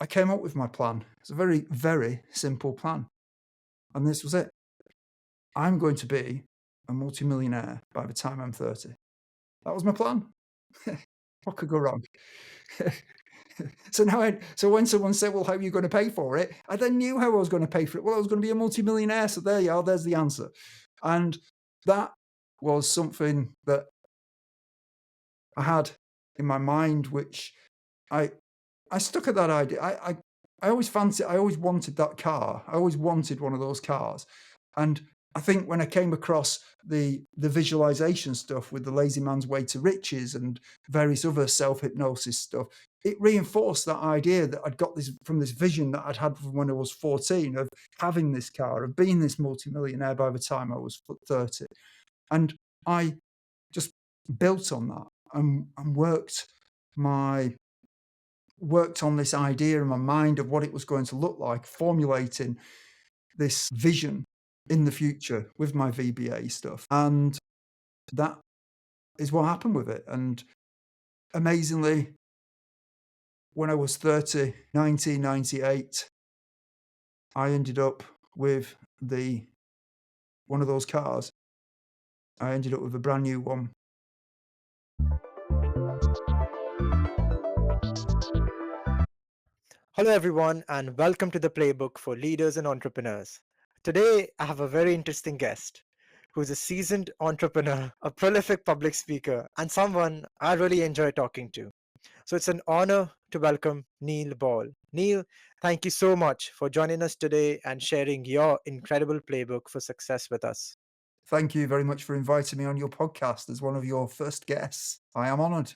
I came up with my plan. It's a very, very simple plan. And this was it. I'm going to be a multimillionaire by the time I'm 30. That was my plan. What could go wrong? So when someone said, "Well, how are you going to pay for it?" I then knew how I was going to pay for it. Well, I was going to be a multimillionaire. So there you are. There's the answer. And that was something that I had in my mind, which I I stuck at that idea. I always fancied. I always wanted that car. I always wanted one of those cars. And I think when I came across the visualization stuff with the Lazy Man's Way to Riches and various other self hypnosis stuff, it reinforced that idea that I'd got this from this vision that I'd had from when I was 14 of having this car, of being this multimillionaire by the time I was 30. And I just built on that and worked on this idea in my mind of what it was going to look like, formulating this vision in the future with my VBA stuff. And that is what happened with it. And amazingly, when I was 30, 1998, I ended up with the one of those cars. I ended up with a brand new one. Hello, everyone, and welcome to the Playbook for Leaders and Entrepreneurs. Today, I have a very interesting guest who's a seasoned entrepreneur, a prolific public speaker, and someone I really enjoy talking to. So it's an honor to welcome Neil Ball. Neil, thank you so much for joining us today and sharing your incredible playbook for success with us. Thank you very much for inviting me on your podcast as one of your first guests. I am honored.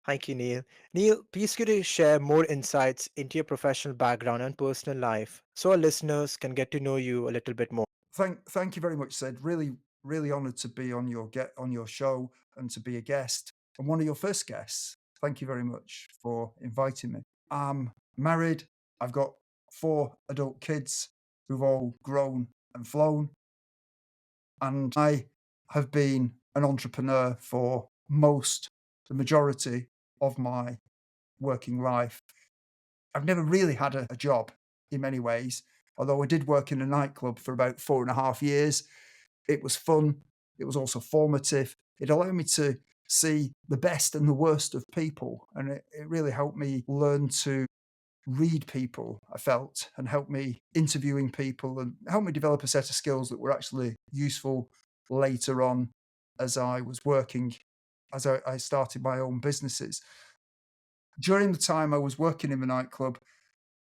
Thank you, Neil. Neil, please could you share more insights into your professional background and personal life so our listeners can get to know you a little bit more? Thank you very much, Sid. Really honored to be on your show and to be a guest and one of your first guests. Thank you very much for inviting me. I'm married. I've got 4 adult kids who've all grown and flown, and I have been an entrepreneur for the majority of my working life. I've never really had a job in many ways, although I did work in a nightclub for about 4.5 years. It was fun. It was also formative. It allowed me to see the best and the worst of people. And it really helped me learn to read people, I felt, and help me interviewing people and help me develop a set of skills that were actually useful later on as I was working, as I started my own businesses. During the time I was working in the nightclub,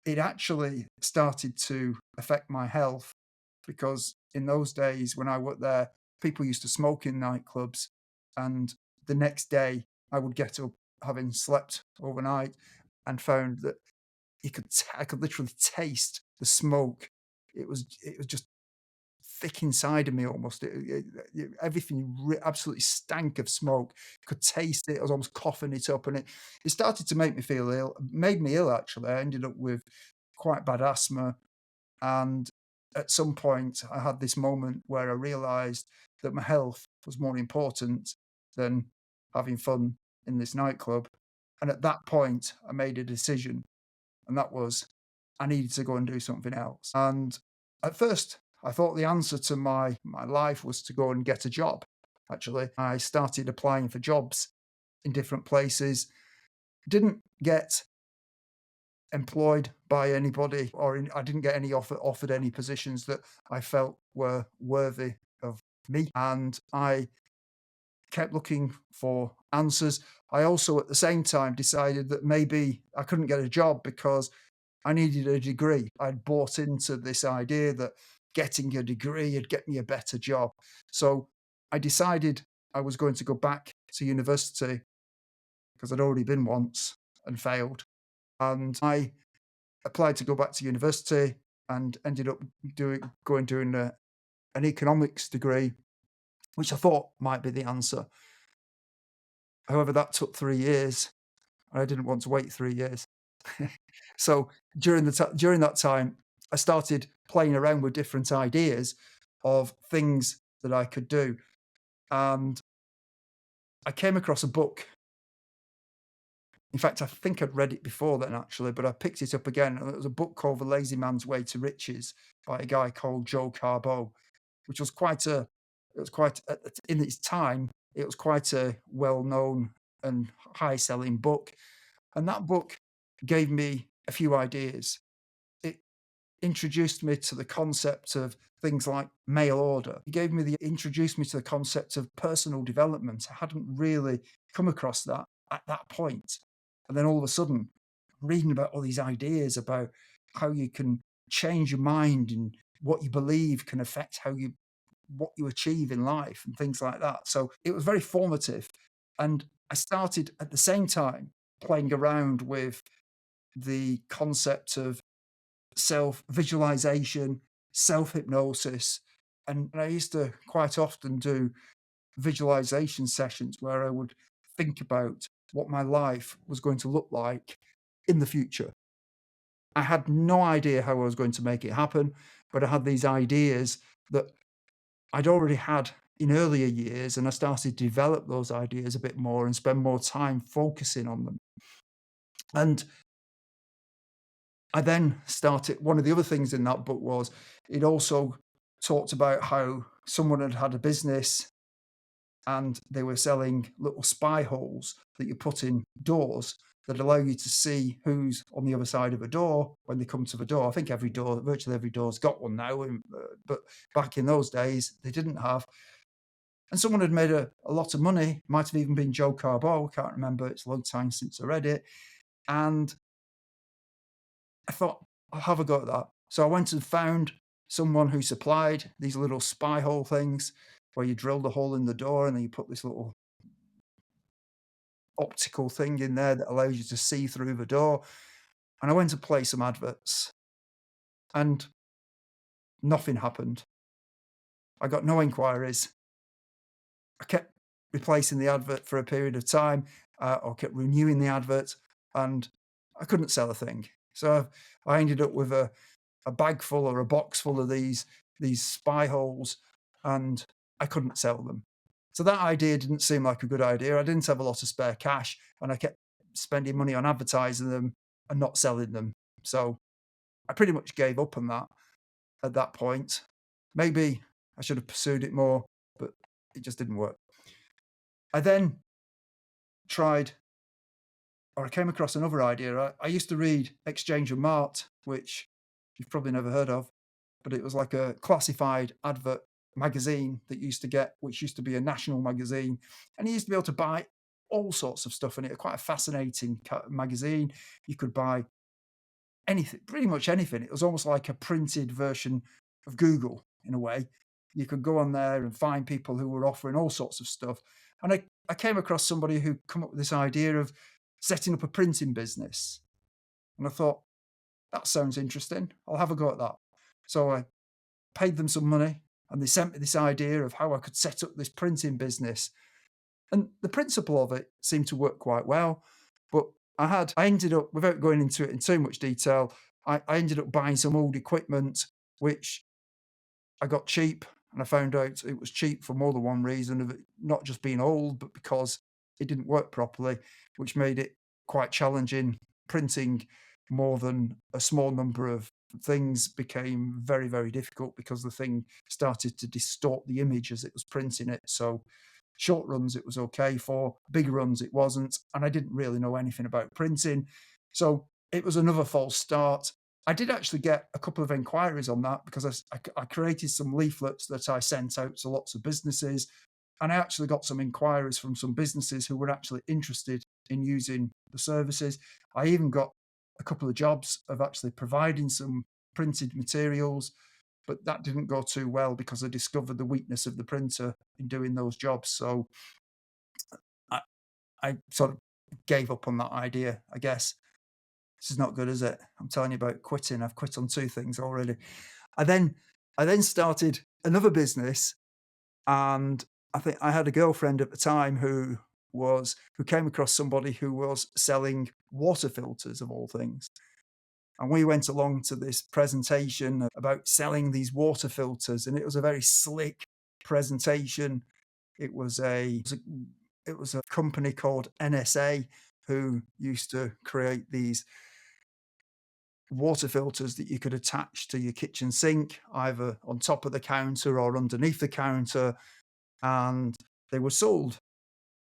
it actually started to affect my health because in those days when I worked there, people used to smoke in nightclubs. And the next day, I would get up having slept overnight and found that I could literally taste the smoke. It was just thick inside of me almost. Everything absolutely stank of smoke. Could taste it. I was almost coughing it up, and it started to make me feel ill. Made me ill actually. I ended up with quite bad asthma, and at some point, I had this moment where I realised that my health was more important than having fun in this nightclub. And at that point, I made a decision, and that was I needed to go and do something else. And at first, I thought the answer to my life was to go and get a job. Actually, I started applying for jobs in different places, didn't get employed by anybody, I didn't get any offered any positions that I felt were worthy of me. And I kept looking for answers. I also, at the same time, decided that maybe I couldn't get a job because I needed a degree. I'd bought into this idea that getting a degree would get me a better job. So I decided I was going to go back to university because I'd already been once and failed. And I applied to go back to university and ended up doing an economics degree, which I thought might be the answer. However, that took 3 years. I didn't want to wait 3 years. So during that time, I started playing around with different ideas of things that I could do. And I came across a book In fact, I think I'd read it before then actually, but I picked it up again. And it was a book called The Lazy Man's Way to Riches by a guy called Joe Carbo, which was in its time, it was quite a well-known and high-selling book. And that book gave me a few ideas. It introduced me to the concept of things like mail order. Introduced me to the concept of personal development. I hadn't really come across that at that point. And then all of a sudden, reading about all these ideas about how you can change your mind and what you believe can affect what you achieve in life and things like that. So it was very formative. And I started at the same time playing around with the concept of self visualization, self hypnosis. And I used to quite often do visualization sessions where I would think about what my life was going to look like in the future. I had no idea how I was going to make it happen, but I had these ideas that I'd already had in earlier years, and I started to develop those ideas a bit more and spend more time focusing on them. And I then started, one of the other things in that book was it also talked about how someone had had a business and they were selling little spy holes that you put in doors that allow you to see who's on the other side of a door when they come to the door. I think virtually every door's got one now, but back in those days, they didn't have. And someone had made a lot of money, might have even been Joe Carbo, I can't remember, it's a long time since I read it. And I thought, I'll have a go at that. So I went and found someone who supplied these little spy hole things where you drilled a hole in the door and then you put this little optical thing in there that allows you to see through the door. And I went to play some adverts and nothing happened. I got no inquiries. I kept replacing the advert for a period of time, or kept renewing the advert, and I couldn't sell a thing. So I ended up with a bag full or a box full of these spy holes, and I couldn't sell them. So that idea didn't seem like a good idea. I didn't have a lot of spare cash, and I kept spending money on advertising them and not selling them. So I pretty much gave up on that at that point. Maybe I should have pursued it more, but it just didn't work. I then tried, or I came across another idea. I used to read Exchange and Mart, which you've probably never heard of, but it was like a classified advert magazine that you used to get, which used to be a national magazine. And you used to be able to buy all sorts of stuff in it. Quite a fascinating magazine. You could buy anything, pretty much anything. It was almost like a printed version of Google in a way. You could go on there and find people who were offering all sorts of stuff. And I came across somebody who come up with this idea of setting up a printing business. And I thought, that sounds interesting. I'll have a go at that. So I paid them some money and they sent me this idea of how I could set up this printing business. And the principle of it seemed to work quite well. But I ended up, without going into it in too much detail, I ended up buying some old equipment, which I got cheap. And I found out it was cheap for more than one reason of it not just being old, but because it didn't work properly, which made it quite challenging. Printing more than a small number of things became very, very difficult because the thing started to distort the image as it was printing it. So short runs it was okay for, big runs it wasn't. And I didn't really know anything about printing. So it was another false start. I did actually get a couple of inquiries on that because I created some leaflets that I sent out to lots of businesses. And I actually got some inquiries from some businesses who were actually interested in using the services. I even got a couple of jobs of actually providing some printed materials, but that didn't go too well because I discovered the weakness of the printer in doing those jobs. So I sort of gave up on that idea, I guess. This is not good, is it? I'm telling you about quitting. I've quit on two things already. I then started another business, and I think I had a girlfriend at the time who came across somebody who was selling water filters of all things. And we went along to this presentation about selling these water filters, and it was a very slick presentation. It was a company called NSA, who used to create these water filters that you could attach to your kitchen sink, either on top of the counter or underneath the counter. And they were sold,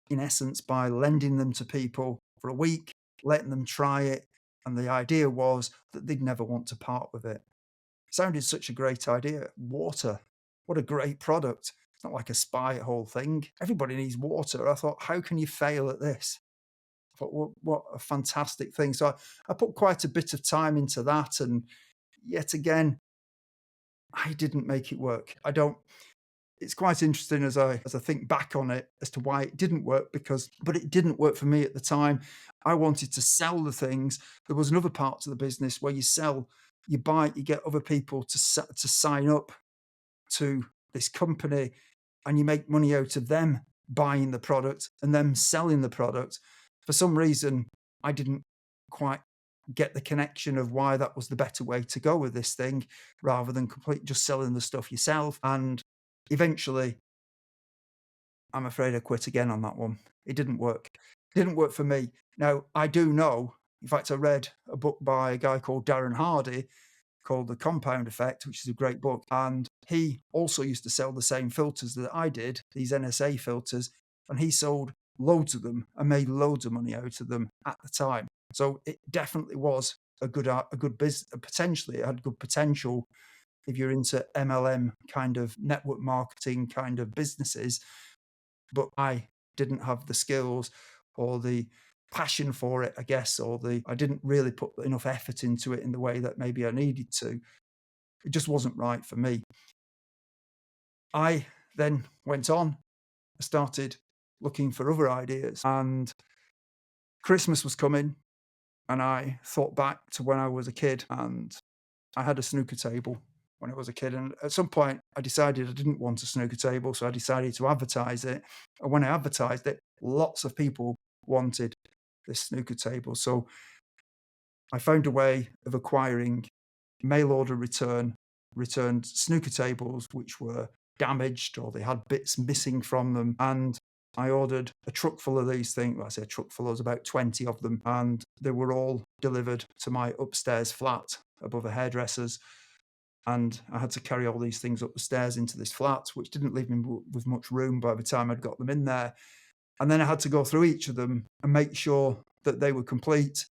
in essence, by lending them to people for a week, letting them try it. And the idea was that they'd never want to part with it. Sounded such a great idea. Water, what a great product. It's not like a spy whole thing. Everybody needs water. I thought, how can you fail at this? I thought, what a fantastic thing. So I put quite a bit of time into that. And yet again, I didn't make it work. I don't. It's quite interesting as I think back on it as to why it didn't work, but it didn't work for me at the time. I wanted to sell the things. There was another part to the business where you sell, you buy, you get other people to sign up to this company, and you make money out of them buying the product and them selling the product. For some reason, I didn't quite get the connection of why that was the better way to go with this thing, rather than complete just selling the stuff yourself. And eventually, I'm afraid I quit again on that one. It didn't work. It didn't work for me. Now, I do know, in fact, I read a book by a guy called Darren Hardy called The Compound Effect, which is a great book. And he also used to sell the same filters that I did, these NSA filters, and he sold loads of them and made loads of money out of them at the time. So it definitely was a good business. Potentially, it had good potential if you're into MLM kind of network marketing kind of businesses. But I didn't have the skills or the passion for it, I guess, I didn't really put enough effort into it in the way that maybe I needed to. It just wasn't right for me. I then went on, started looking for other ideas, and Christmas was coming, and I thought back to when I was a kid, and I had a snooker table when I was a kid. And at some point, I decided I didn't want a snooker table, so I decided to advertise it. And when I advertised it, lots of people wanted this snooker table. So I found a way of acquiring mail order returned snooker tables which were damaged or they had bits missing from them. And I ordered a truck full of these things. Well, I say a truck full, there was about 20 of them, and they were all delivered to my upstairs flat above a hairdresser's. And I had to carry all these things up the stairs into this flat, which didn't leave me with much room by the time I'd got them in there. And then I had to go through each of them and make sure that they were complete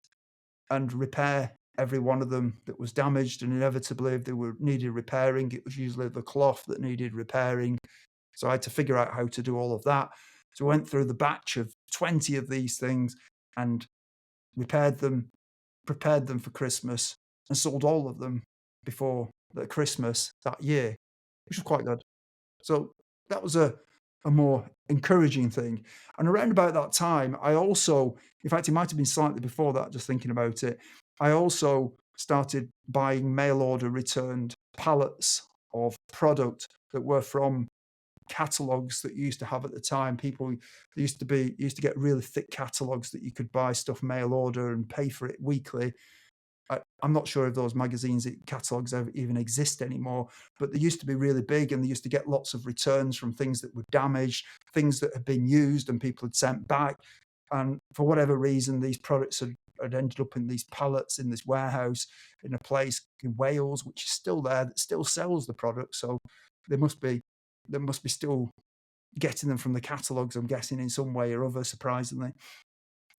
and repair every one of them that was damaged. And inevitably, if they were needed repairing, it was usually the cloth that needed repairing. So I had to figure out how to do all of that. So I went through the batch of 20 of these things and repaired them, prepared them for Christmas, and sold all of them before the Christmas that year, which was quite good. So that was a more encouraging thing. And around about that time, I also, in fact, it might have been slightly before that, just thinking about it, I also started buying mail order returned pallets of product that were from catalogs that you used to have at the time. People used to get really thick catalogs that you could buy stuff mail order and pay for it weekly. I'm not sure if those magazines, catalogs even exist anymore, but they used to be really big, and they used to get lots of returns from things that were damaged, things that had been used and people had sent back. And for whatever reason, these products had ended up in these pallets in this warehouse in a place in Wales, which is still there, that still sells the product. So they must be still getting them from the catalogs, I'm guessing, in some way or other, surprisingly.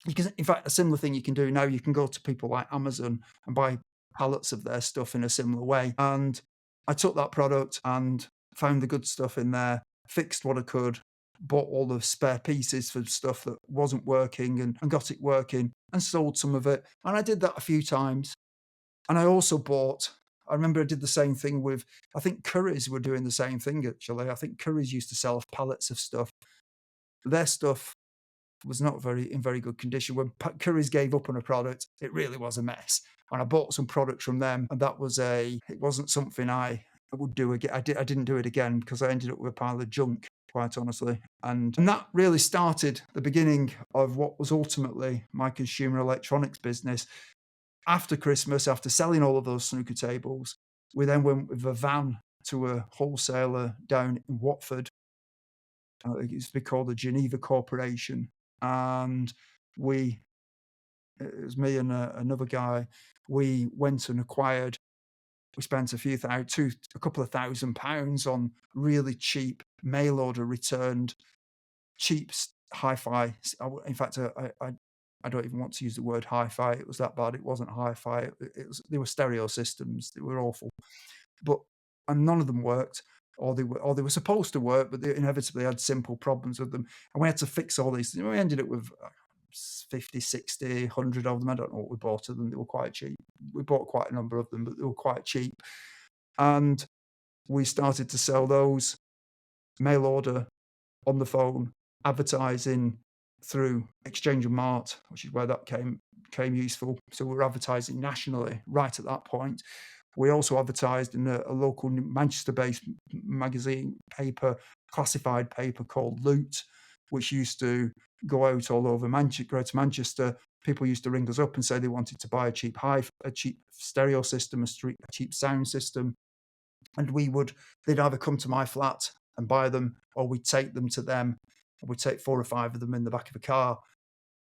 Because, in fact, a similar thing you can do now, you can go to people like Amazon and buy pallets of their stuff in a similar way. And I took that product and found the good stuff in there, fixed what I could, bought all the spare pieces for stuff that wasn't working, and got it working, and sold some of it. And I did that a few times. And I also I remember I did the same thing with, I think Currys were doing the same thing, actually. I think Currys used to sell pallets of stuff. Their stuff was not in very good condition. When Currys gave up on a product, it really was a mess. And I bought some products from them, and it wasn't something I would do again. I didn't do it again because I ended up with a pile of junk, quite honestly. And that really started the beginning of what was ultimately my consumer electronics business. After Christmas, after selling all of those snooker tables, we then went with a van to a wholesaler down in Watford. It used to be called the Geneva Corporation. And we It was me and another guy. We went and acquired. We spent a couple of £1,000 on really cheap mail order returned cheap hi-fi. In fact, I don't even want to use the word hi-fi. It was that bad. It wasn't hi-fi. It was they were stereo systems. They were awful, but and none of them worked, or they were supposed to work, but they inevitably had simple problems with them, and we had to fix all these. We ended up with 50, 60, 100 of them. I don't know what we bought of them. They were quite cheap. We bought quite a number of them, but they were quite cheap, and we started to sell those mail order on the phone, advertising through Exchange and Mart, which is where that came useful. So we were advertising nationally right at that point. We also advertised in a local Manchester-based magazine paper, classified paper called Loot, which used to go out all over Greater Manchester. People used to ring us up and say they wanted to buy a cheap stereo system, a cheap sound system, and they'd either come to my flat and buy them, or we'd take them to them. We'd take 4 or 5 of them in the back of a car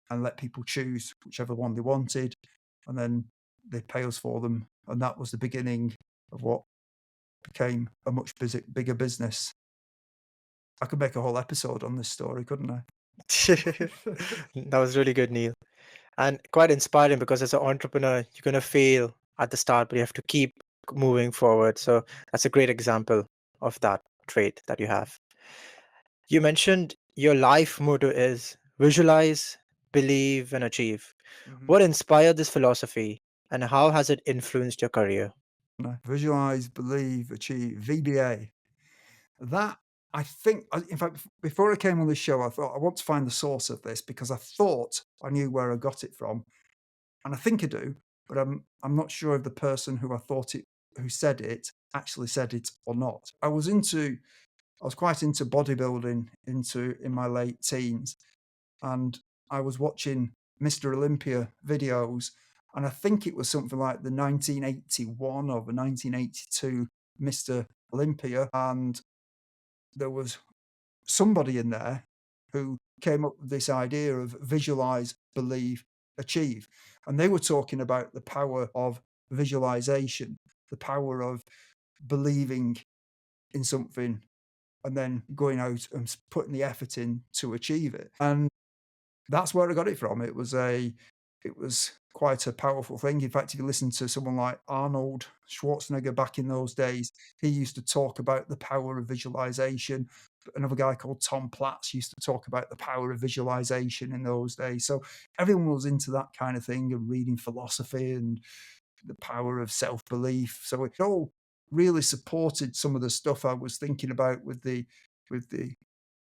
and let people choose whichever one they wanted, and then they'd pay us for them. And that was the beginning of what became a much bigger business. I could make a whole episode on this story, couldn't I? That was really good, Neil. And quite inspiring because as an entrepreneur, you're going to fail at the start, but you have to keep moving forward. So that's a great example of that trait that you have. You mentioned your life motto is visualize, believe, and achieve. Mhm. What inspired this philosophy and how has it influenced your career? Visualize, believe, achieve, VBA. That I think, in fact, before I came on this show, I thought I want to find the source of this because I thought I knew where I got it from, and I think I do, but I'm not sure if the person who said it actually said it or not. I was quite into bodybuilding in my late teens, and I was watching Mr. Olympia videos, and I think it was something like the 1981 or the 1982 Mr. Olympia, and there was somebody in there who came up with this idea of visualize, believe, achieve. And they were talking about the power of visualization, the power of believing in something and then going out and putting the effort in to achieve it. And that's where I got it from. It was quite a powerful thing. In fact, if you listen to someone like Arnold Schwarzenegger back in those days, he used to talk about the power of visualization. Another guy called Tom Platz used to talk about the power of visualization in those days. So everyone was into that kind of thing and reading philosophy and the power of self-belief. So it all really supported some of the stuff I was thinking about with the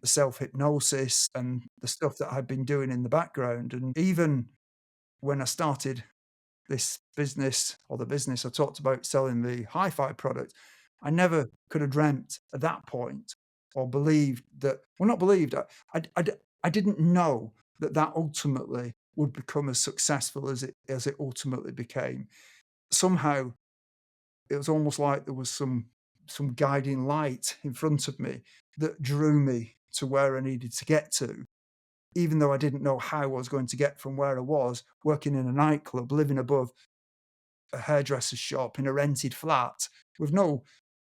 self-hypnosis and the stuff that I'd been doing in the background. And even when I started this business, or the business I talked about selling the hi-fi product, I never could have dreamt at that point or believed that, well, not believed, I didn't know that that ultimately would become as successful as it ultimately became. Somehow it was almost like there was some guiding light in front of me that drew me to where I needed to get to, even though I didn't know how I was going to get from where I was, working in a nightclub, living above a hairdresser's shop in a rented flat with no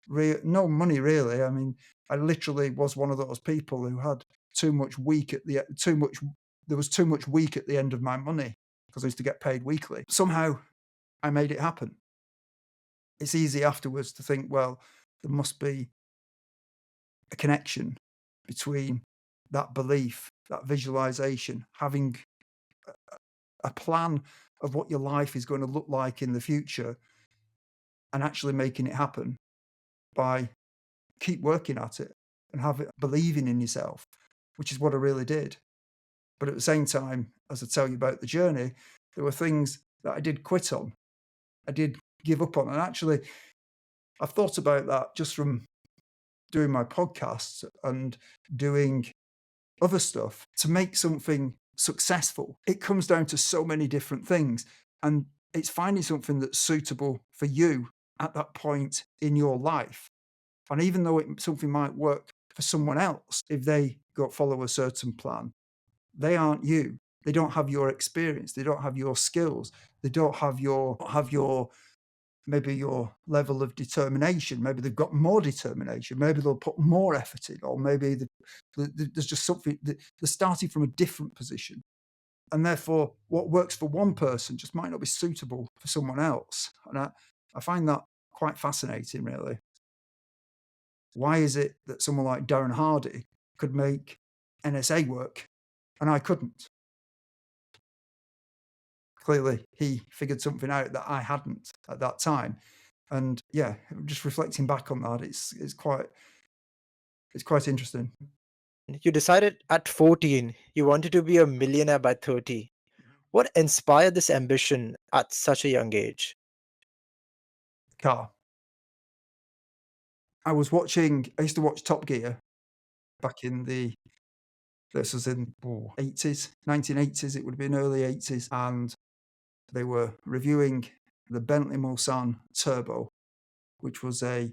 money really. I mean, I literally was one of those people who had too much week at the too much. There was too much week at the end of my money because I used to get paid weekly. Somehow, I made it happen. It's easy afterwards to think, well, there must be a connection between that belief, that visualization, having a plan of what your life is going to look like in the future and actually making it happen by keep working at it and believing in yourself, which is what I really did. But at the same time, as I tell you about the journey, there were things that I did quit on. I did give up on. And actually, I've thought about that just from doing my podcasts and doing other stuff. To make something successful, it comes down to so many different things. And it's finding something that's suitable for you at that point in your life. And even though something might work for someone else, if they follow a certain plan, they aren't you. They don't have your experience. They don't have your skills. They don't have your maybe your level of determination. Maybe they've got more determination. Maybe they'll put more effort in, or maybe there's just something that they're starting from a different position. And therefore, what works for one person just might not be suitable for someone else. And I find that quite fascinating, really. Why is it that someone like Darren Hardy could make NSA work and I couldn't? Clearly, he figured something out that I hadn't at that time. And yeah, just reflecting back on that, it's quite interesting. You decided at 14 you wanted to be a millionaire by 30. What inspired this ambition at such a young age? Car. I used to watch Top Gear back in this was in 80s, 1980s, it would have been early 80s. And they were reviewing the Bentley Mulsanne Turbo, which was I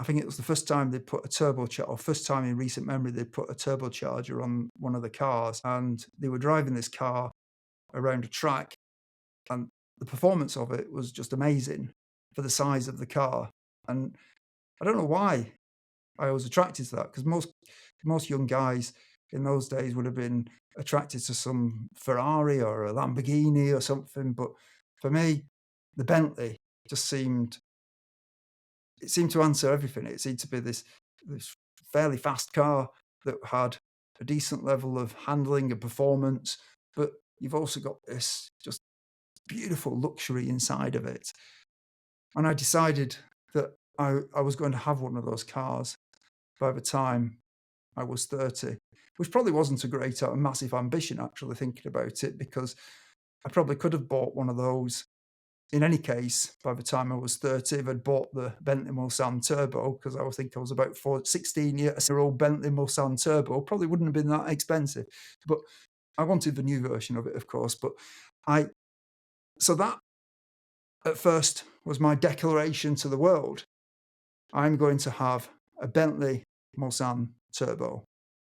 think it was the first time they put a turbocharger, or first time in recent memory they put a turbocharger on one of the cars. And they were driving this car around a track, and the performance of it was just amazing for the size of the car. And I don't know why I was attracted to that, because most young guys in those days would have been attracted to some Ferrari or a Lamborghini or something. But for me, the Bentley just seemed to answer everything. It seemed to be this fairly fast car that had a decent level of handling and performance, but you've also got this just beautiful luxury inside of it. And I decided that I was going to have one of those cars by the time I was 30, which probably wasn't a great or massive ambition, actually, thinking about it, because I probably could have bought one of those in any case by the time I was 30. If I'd bought the Bentley Mulsanne Turbo, because I think I was about 16-year-old Bentley Mulsanne Turbo, probably wouldn't have been that expensive. But I wanted the new version of it, of course. But so that at first was my declaration to the world. I'm going to have a Bentley Mulsanne Turbo.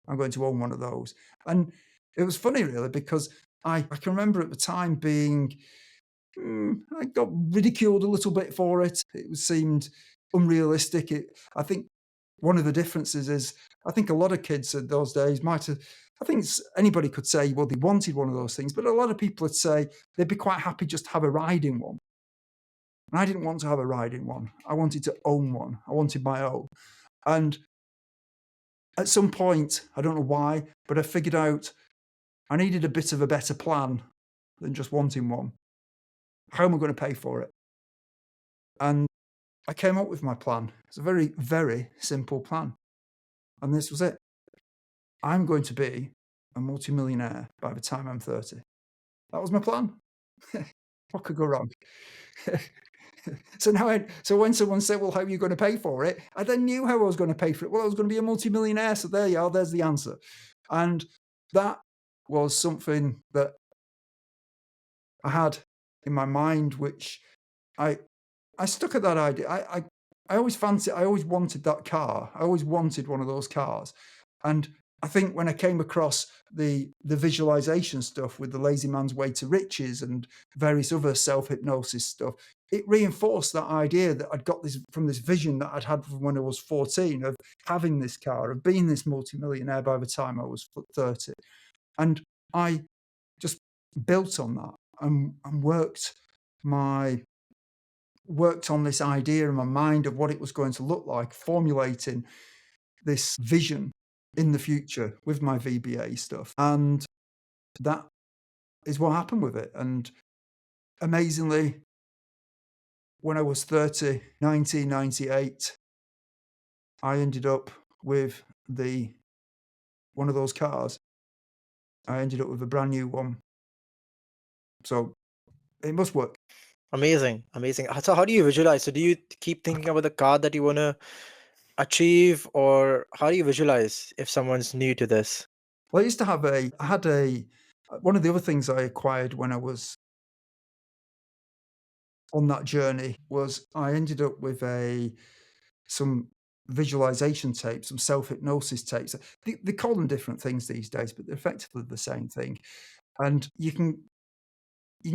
I'm going to own one of those. And it was funny, really, because I can remember at the time being, I got ridiculed a little bit for it. It seemed unrealistic. I think one of the differences is, I think a lot of kids in those days might have, I think anybody could say, well, they wanted one of those things, but a lot of people would say they'd be quite happy just to have a ride in one. And I didn't want to have a ride in one. I wanted to own one. I wanted my own. And at some point, I don't know why, but I figured out I needed a bit of a better plan than just wanting one. How am I going to pay for it? And I came up with my plan. It's a very, very simple plan. And this was it. I'm going to be a multimillionaire by the time I'm 30. That was my plan. What could go wrong? So when someone said, well, how are you going to pay for it? I then knew how I was going to pay for it. Well, I was going to be a multimillionaire. So there you are. There's the answer. And that was something that I had in my mind, which I stuck at that idea. I always wanted that car. I always wanted one of those cars. And I think when I came across the visualization stuff with the Lazy Man's Way to Riches and various other self-hypnosis stuff, it reinforced that idea that I'd got this from this vision that I'd had from when I was 14 of having this car, of being this multimillionaire by the time I was 30. And I just built on that and worked on this idea in my mind of what it was going to look like, formulating this vision in the future with my VBA stuff. And that is what happened with it. And amazingly, when I was 30, 1998, I ended up with one of those cars. I ended up with a brand new one. So it must work. Amazing, amazing. So how do you visualize? So do you keep thinking about the car that you want to achieve, or how do you visualize if someone's new to this? Well, one of the other things I acquired when I was on that journey was I ended up with some visualization tapes, some self-hypnosis tapes. They call them different things these days, but they're effectively the same thing. And you can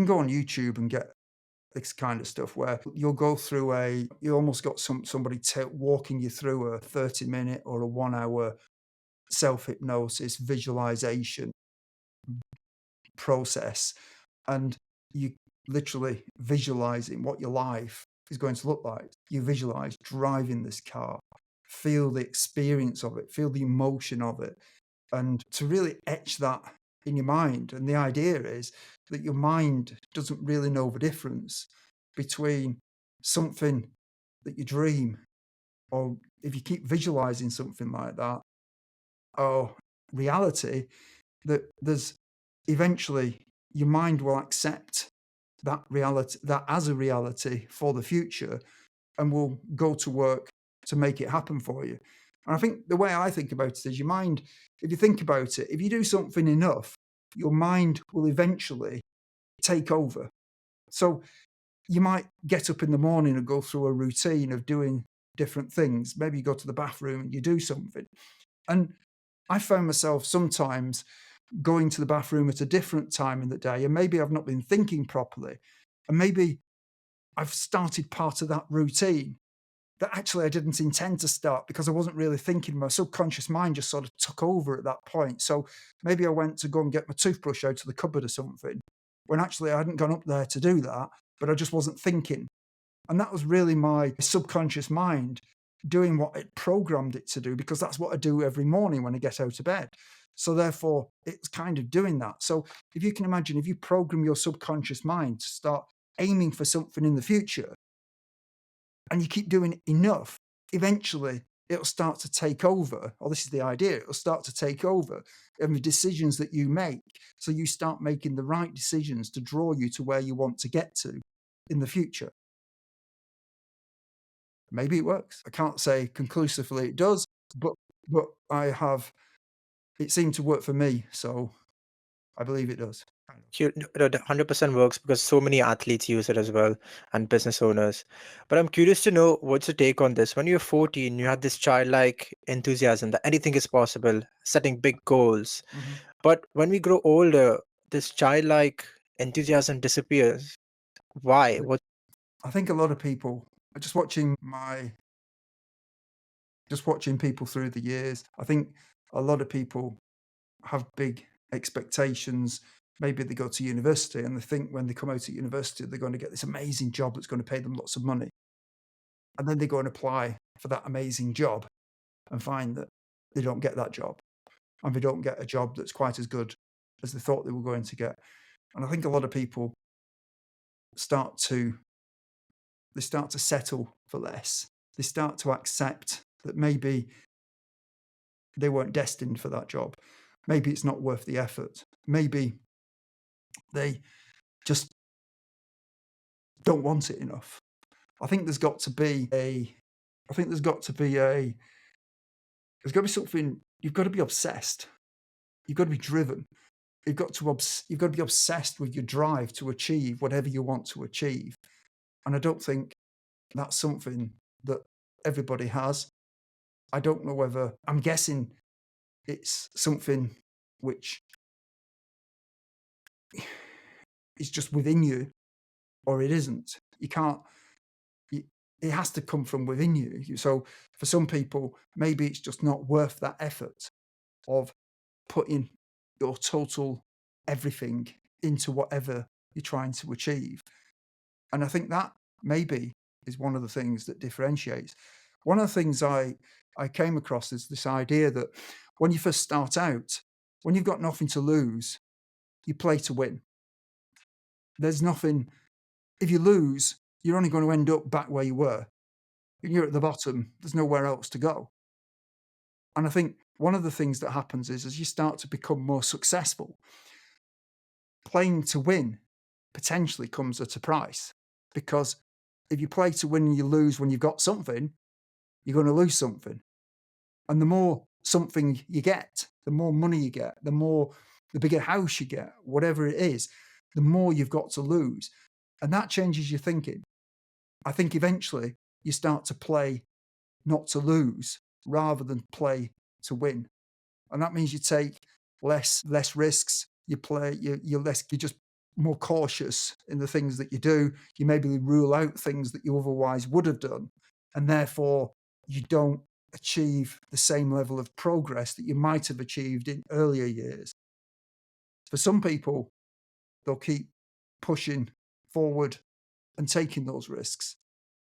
go on YouTube and get this kind of stuff where you'll go through you almost got somebody walking you through a 30-minute or a 1 hour self-hypnosis visualization process, and you literally visualizing what your life is going to look like. You visualize driving this car, feel the experience of it, feel the emotion of it, and to really etch that in your mind. And the idea is that your mind doesn't really know the difference between something that you dream, or if you keep visualizing something like that, or reality, that there's eventually your mind will accept that reality, that as a reality for the future, and will go to work to make it happen for you. And I think the way I think about it is your mind, if you think about it, if you do something enough, your mind will eventually take over. So you might get up in the morning and go through a routine of doing different things. Maybe you go to the bathroom and you do something. And I found myself sometimes going to the bathroom at a different time in the day, and maybe I've not been thinking properly. And maybe I've started part of that routine that actually I didn't intend to start because I wasn't really thinking. My subconscious mind just sort of took over at that point. So maybe I went to go and get my toothbrush out of the cupboard or something, when actually I hadn't gone up there to do that, but I just wasn't thinking. And that was really my subconscious mind doing what it programmed it to do, because that's what I do every morning when I get out of bed. So therefore, it's kind of doing that. So if you can imagine, if you program your subconscious mind to start aiming for something in the future, and you keep doing it enough, eventually it'll start to take over. Or this is the idea, it'll start to take over and the decisions that you make. So you start making the right decisions to draw you to where you want to get to in the future. Maybe it works. I can't say conclusively it does, but but I have it seemed to work for me, so I believe it does. It 100% works because so many athletes use it as well and business owners. But I'm curious to know what's your take on this. When you were 14, you had this childlike enthusiasm that anything is possible, setting big goals. Mhm. But when we grow older, this childlike enthusiasm disappears. Why? What? I think a lot of people just watching people through the years, I think a lot of people have big expectations. Maybe they go to university and they think when they come out of university, they're going to get this amazing job that's going to pay them lots of money. And then they go and apply for that amazing job and find that they don't get that job, and they don't get a job that's quite as good as they thought they were going to get. And I think a lot of people start to settle for less. They start to accept that maybe they weren't destined for that job. Maybe it's not worth the effort. Maybe they just don't want it enough. I think there's got to be a I think there's got to be something. You've got to be obsessed. You've got to be driven. You've got to be obsessed with your drive to achieve whatever you want to achieve. And I don't think that's something that everybody has. I don't know whether I'm guessing it's something which is just within you, or it isn't. You can't. It has to come from within you. So for some people, maybe it's just not worth that effort of putting your total everything into whatever you're trying to achieve. And I think that maybe is one of the things that differentiates. One of the things I came across is this idea that when you first start out, when you've got nothing to lose, you play to win. There's nothing, if you lose, you're only going to end up back where you were. You're at the bottom, there's nowhere else to go. And I think one of the things that happens is as you start to become more successful, playing to win potentially comes at a price. Because if you play to win and you lose when you've got something, you're going to lose something. And the more something you get, the more money you get, the bigger house you get, whatever it is, the more you've got to lose. And that changes your thinking. I think eventually you start to play not to lose rather than play to win. And that means you take less risks, you're just more cautious in the things that you do. You maybe rule out things that you otherwise would have done, and therefore you don't achieve the same level of progress that you might have achieved in earlier years. For some people, they'll keep pushing forward and taking those risks.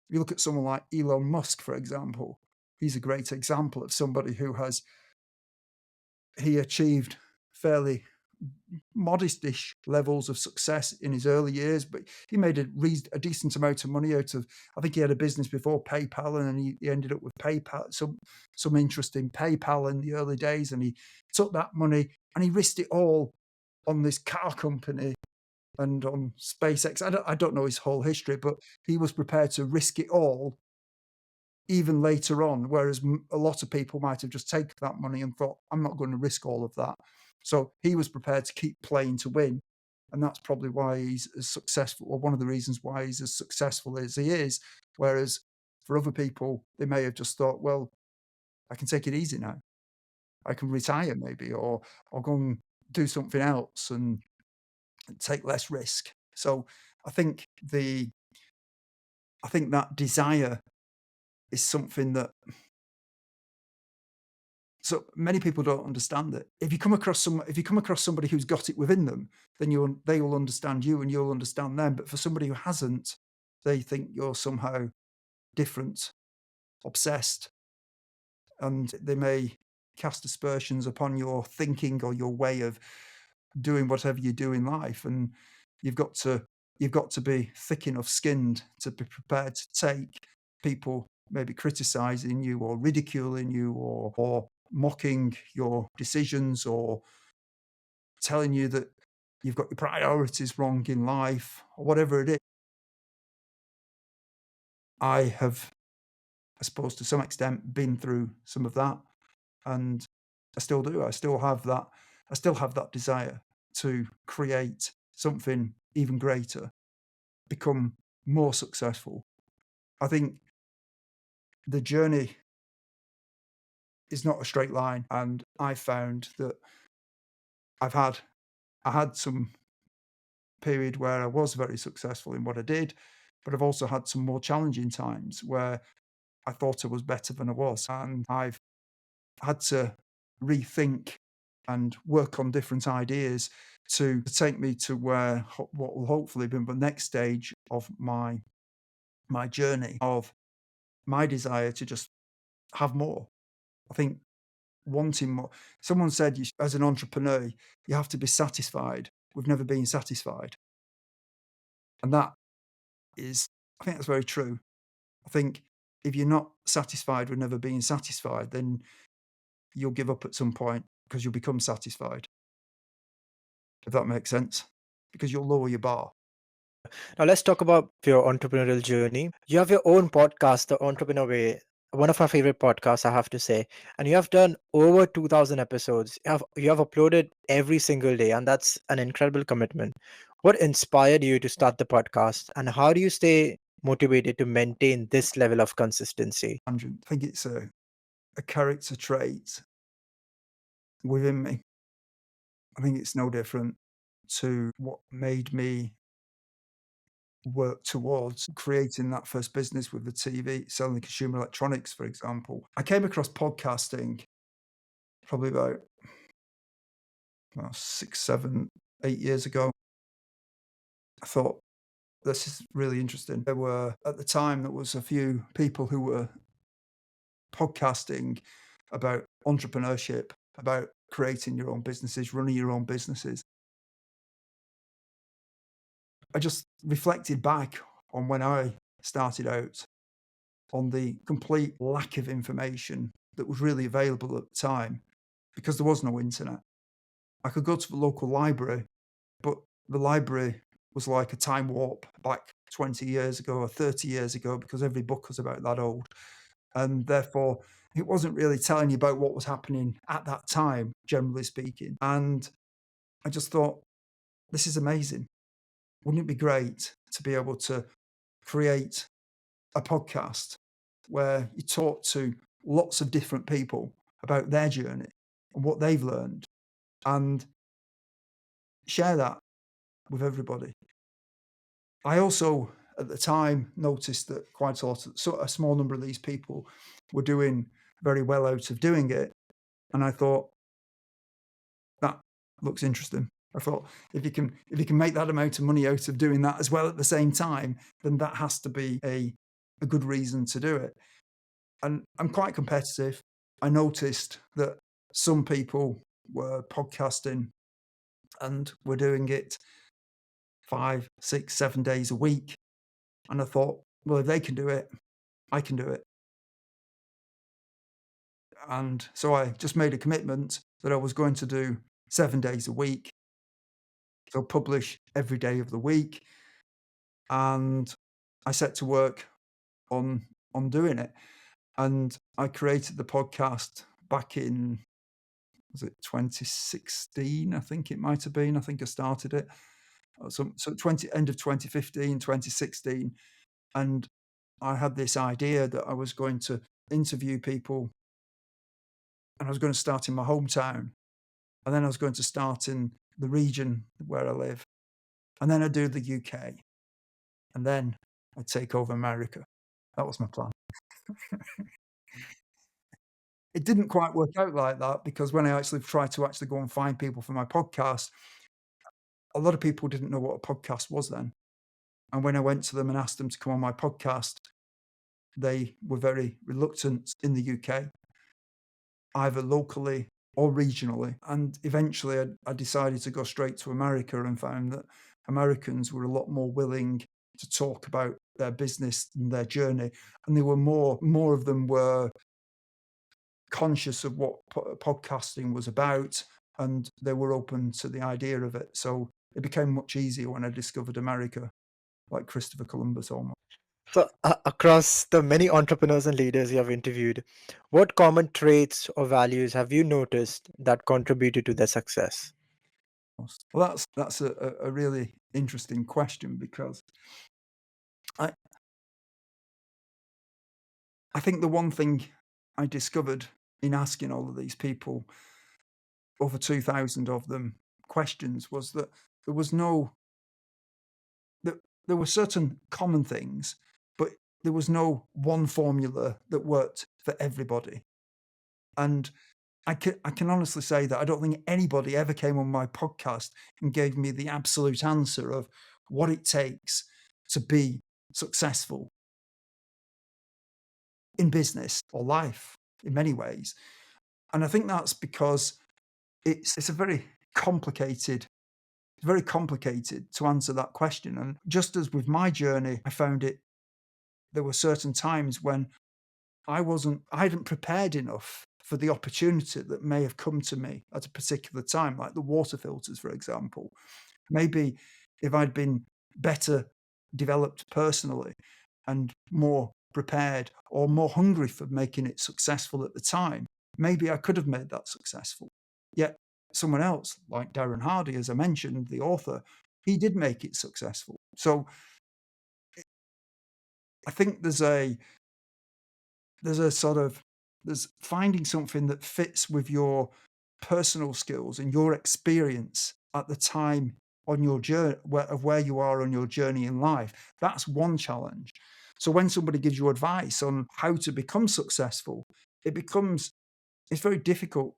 If you look at someone like Elon Musk, for example, he's a great example of somebody who he achieved fairly modestish levels of success in his early years, but he made a decent amount of money out of, I think he had a business before PayPal, and then he ended up with PayPal, some interest in PayPal in the early days, and he took that money and he risked it all on this car company and on SpaceX. I don't know his whole history, but he was prepared to risk it all even later on, whereas a lot of people might have just taken that money and thought, I'm not going to risk all of that. So he was prepared to keep playing to win. And that's probably why he's as successful, or one of the reasons why he's as successful as he is. Whereas for other people, they may have just thought, well, I can take it easy now. I can retire maybe, or go and do something else and take less risk. So I think that desire is something that so many people don't understand it. If you come across somebody who's got it within them, then they will understand you and you'll understand them. But for somebody who hasn't, they think you're somehow different, obsessed, and they may cast aspersions upon your thinking or your way of doing whatever you do in life. And you've got to be thick enough skinned to be prepared to take people maybe criticizing you or ridiculing you or mocking your decisions or telling you that you've got your priorities wrong in life or whatever it is. I have, I suppose, to some extent, been through some of that, and I still do. I still have that. I still have that desire to create something even greater, become more successful. I think the journey is not a straight line, and I found that I've had I had some period where I was very successful in what I did, but I've also had some more challenging times where I thought I was better than I was, and I've had to rethink and work on different ideas to take me to where what will hopefully be the next stage of my journey of my desire to just have more. I think wanting more. Someone said, as an entrepreneur, you have to be satisfied with never being satisfied. And that is, I think that's very true. I think if you're not satisfied with never being satisfied, then you'll give up at some point because you'll become satisfied, if that makes sense, because you'll lower your bar. Now let's talk about your entrepreneurial journey. You have your own podcast, The Entrepreneur Way, one of my favorite podcasts, I have to say. And you have done over 2,000 episodes. You have uploaded every single day, and that's an incredible commitment. What inspired you to start the podcast, and how do you stay motivated to maintain this level of consistency? I think it's a character trait within me. I think it's no different to what made me work towards creating that first business with the TV, selling consumer electronics, for example. I came across podcasting probably about 6, 7, 8 years ago. I thought, this is really interesting. At the time, there was a few people who were podcasting about entrepreneurship, about creating your own businesses, running your own businesses. I just reflected back on when I started out on the complete lack of information that was really available at the time because there was no internet. I could go to the local library, but the library was like a time warp back 20 years ago or 30 years ago because every book was about that old. And therefore, it wasn't really telling you about what was happening at that time, generally speaking. And I just thought, this is amazing. Wouldn't it be great to be able to create a podcast where you talk to lots of different people about their journey and what they've learned? And share that with everybody. I also, at the time, noticed that quite a small number of these people were doing very well out of doing it. And I thought, that looks interesting. I thought if you can make that amount of money out of doing that as well at the same time, then that has to be a good reason to do it. And I'm quite competitive. I noticed that some people were podcasting and were doing it 5, 6, 7 days a week. And I thought, well, if they can do it, I can do it. And so I just made a commitment that I was going to do 7 days a week. So publish every day of the week. And I set to work on doing it. And I created the podcast back in, was it 2016? I think it might have been. I think I started it. So end of 2015, 2016. And I had this idea that I was going to interview people, and I was going to start in my hometown, and then I was going to start in the region where I live, and then I'd do the UK, and then I'd take over America. That was my plan. It didn't quite work out like that, because when I actually tried to actually go and find people for my podcast, a lot of people didn't know what a podcast was then. And when I went to them and asked them to come on my podcast, they were very reluctant in the UK, either locally or regionally. And eventually I decided to go straight to America, and found that Americans were a lot more willing to talk about their business and their journey. And they were more of them were conscious of what podcasting was about, and they were open to the idea of it. So it became much easier when I discovered America, like Christopher Columbus almost. So, across the many entrepreneurs and leaders you have interviewed, what common traits or values have you noticed that contributed to their success? Well, that's a really interesting question, because I I think the one thing I discovered in asking all of these people, over 2,000 of them, questions, was that there was no that there were certain common things, but there was no one formula that worked for everybody. And I can honestly say that I don't think anybody ever came on my podcast and gave me the absolute answer of what it takes to be successful in business or life in many ways. And I think that's because it's a very complicated to answer that question. And just as with my journey, I found it there were certain times when I hadn't prepared enough for the opportunity that may have come to me at a particular time, like the water filters, for example. Maybe if I'd been better developed personally and more prepared, or more hungry for making it successful at the time, maybe I could have made that successful. Yet someone else, like Darren Hardy, as I mentioned, the author, he did make it successful. So I think there's a sort of there's finding something that fits with your personal skills and your experience at the time on your journey, where you are on your journey in life. That's one challenge. So when somebody gives you advice on how to become successful, it's very difficult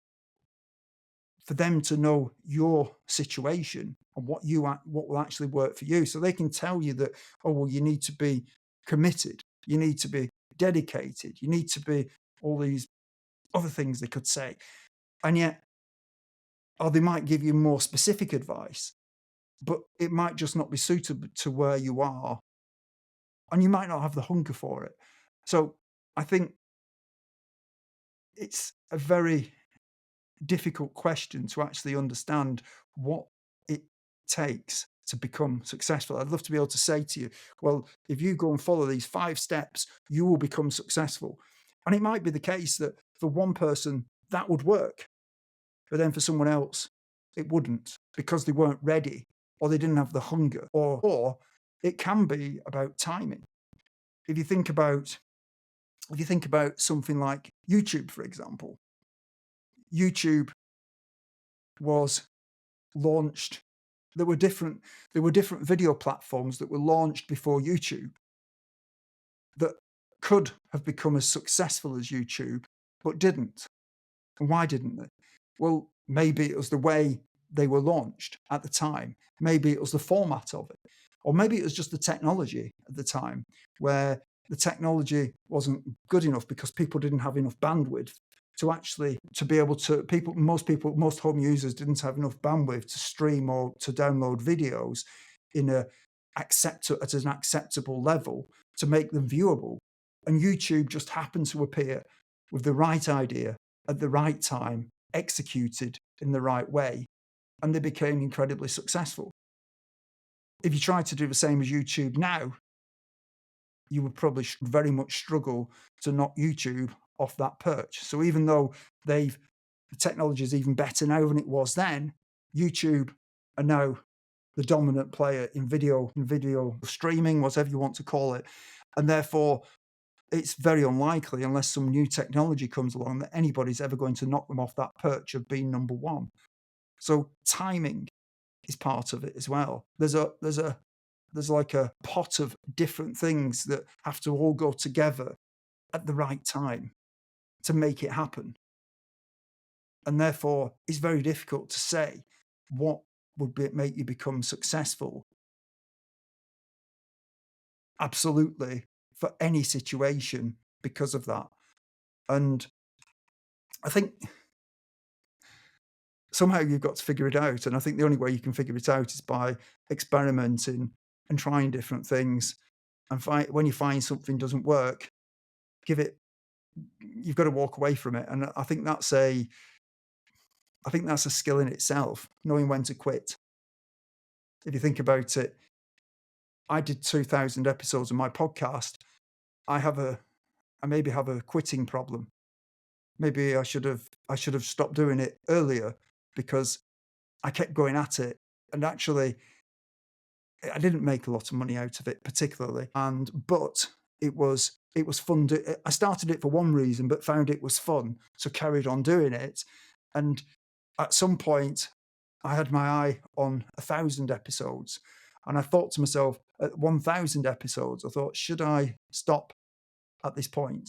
for them to know your situation and what will actually work for you. So they can tell you that, oh well, you need to be committed, you need to be dedicated, you need to be all these other things they could say. And yet, or they might give you more specific advice, but it might just not be suitable to where you are, and you might not have the hunger for it. So I think it's a very difficult question to actually understand what it takes to become successful. I'd love to be able to say to you, well, if you go and follow these 5 steps, you will become successful. And it might be the case that for one person that would work, but then for someone else it wouldn't, because they weren't ready, or they didn't have the hunger, or it can be about timing. If you think about something like YouTube, for example, YouTube was launched there were different video platforms that were launched before YouTube that could have become as successful as YouTube, but didn't. And why didn't they? Well, maybe it was the way they were launched at the time. Maybe it was the format of it. Or maybe it was just the technology at the time, where the technology wasn't good enough because people didn't have enough bandwidth to be able to most home users didn't have enough bandwidth to stream or to download videos in a at an acceptable level to make them viewable. And YouTube just happened to appear with the right idea at the right time, executed in the right way, and they became incredibly successful. If you try to do the same as YouTube now, you would probably very much struggle to knock YouTube off that perch. So even though the technology is even better now than it was then, YouTube are now the dominant player in video streaming, whatever you want to call it. And therefore, it's very unlikely, unless some new technology comes along, that anybody's ever going to knock them off that perch of being number one. So timing is part of it as well. There's like a pot of different things that have to all go together at the right time to make it happen. And therefore, it's very difficult to say what would make you become successful. Absolutely, for any situation because of that. And I think somehow you've got to figure it out. And I think the only way you can figure it out is by experimenting and trying different things. And when you find something doesn't work, you've got to walk away from it. And I think that's a skill in itself, knowing when to quit. If you think about it, I did 2,000 episodes of my podcast. I maybe have a quitting problem. Maybe I should have stopped doing it earlier because I kept going at it. And actually, I didn't make a lot of money out of it particularly. But it was fun. I started it for one reason, but found it was fun. So carried on doing it. And at some point, I had my eye on 1,000 episodes. And I thought to myself, at 1,000 episodes, I thought, should I stop at this point?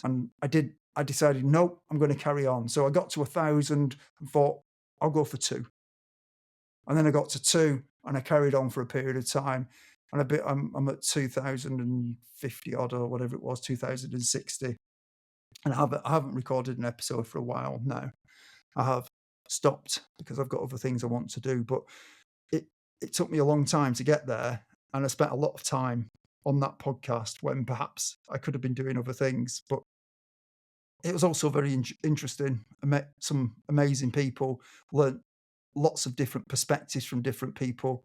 And I did. I decided, no, I'm going to carry on. So I got to 1,000 and thought, I'll go for 2. And then I got to 2 and I carried on for a period of time. And I'm at 2,050 odd or whatever it was, 2,060. And I haven't recorded an episode for a while now. I have stopped because I've got other things I want to do. But it took me a long time to get there. And I spent a lot of time on that podcast when perhaps I could have been doing other things. But it was also very interesting. I met some amazing people, learned lots of different perspectives from different people,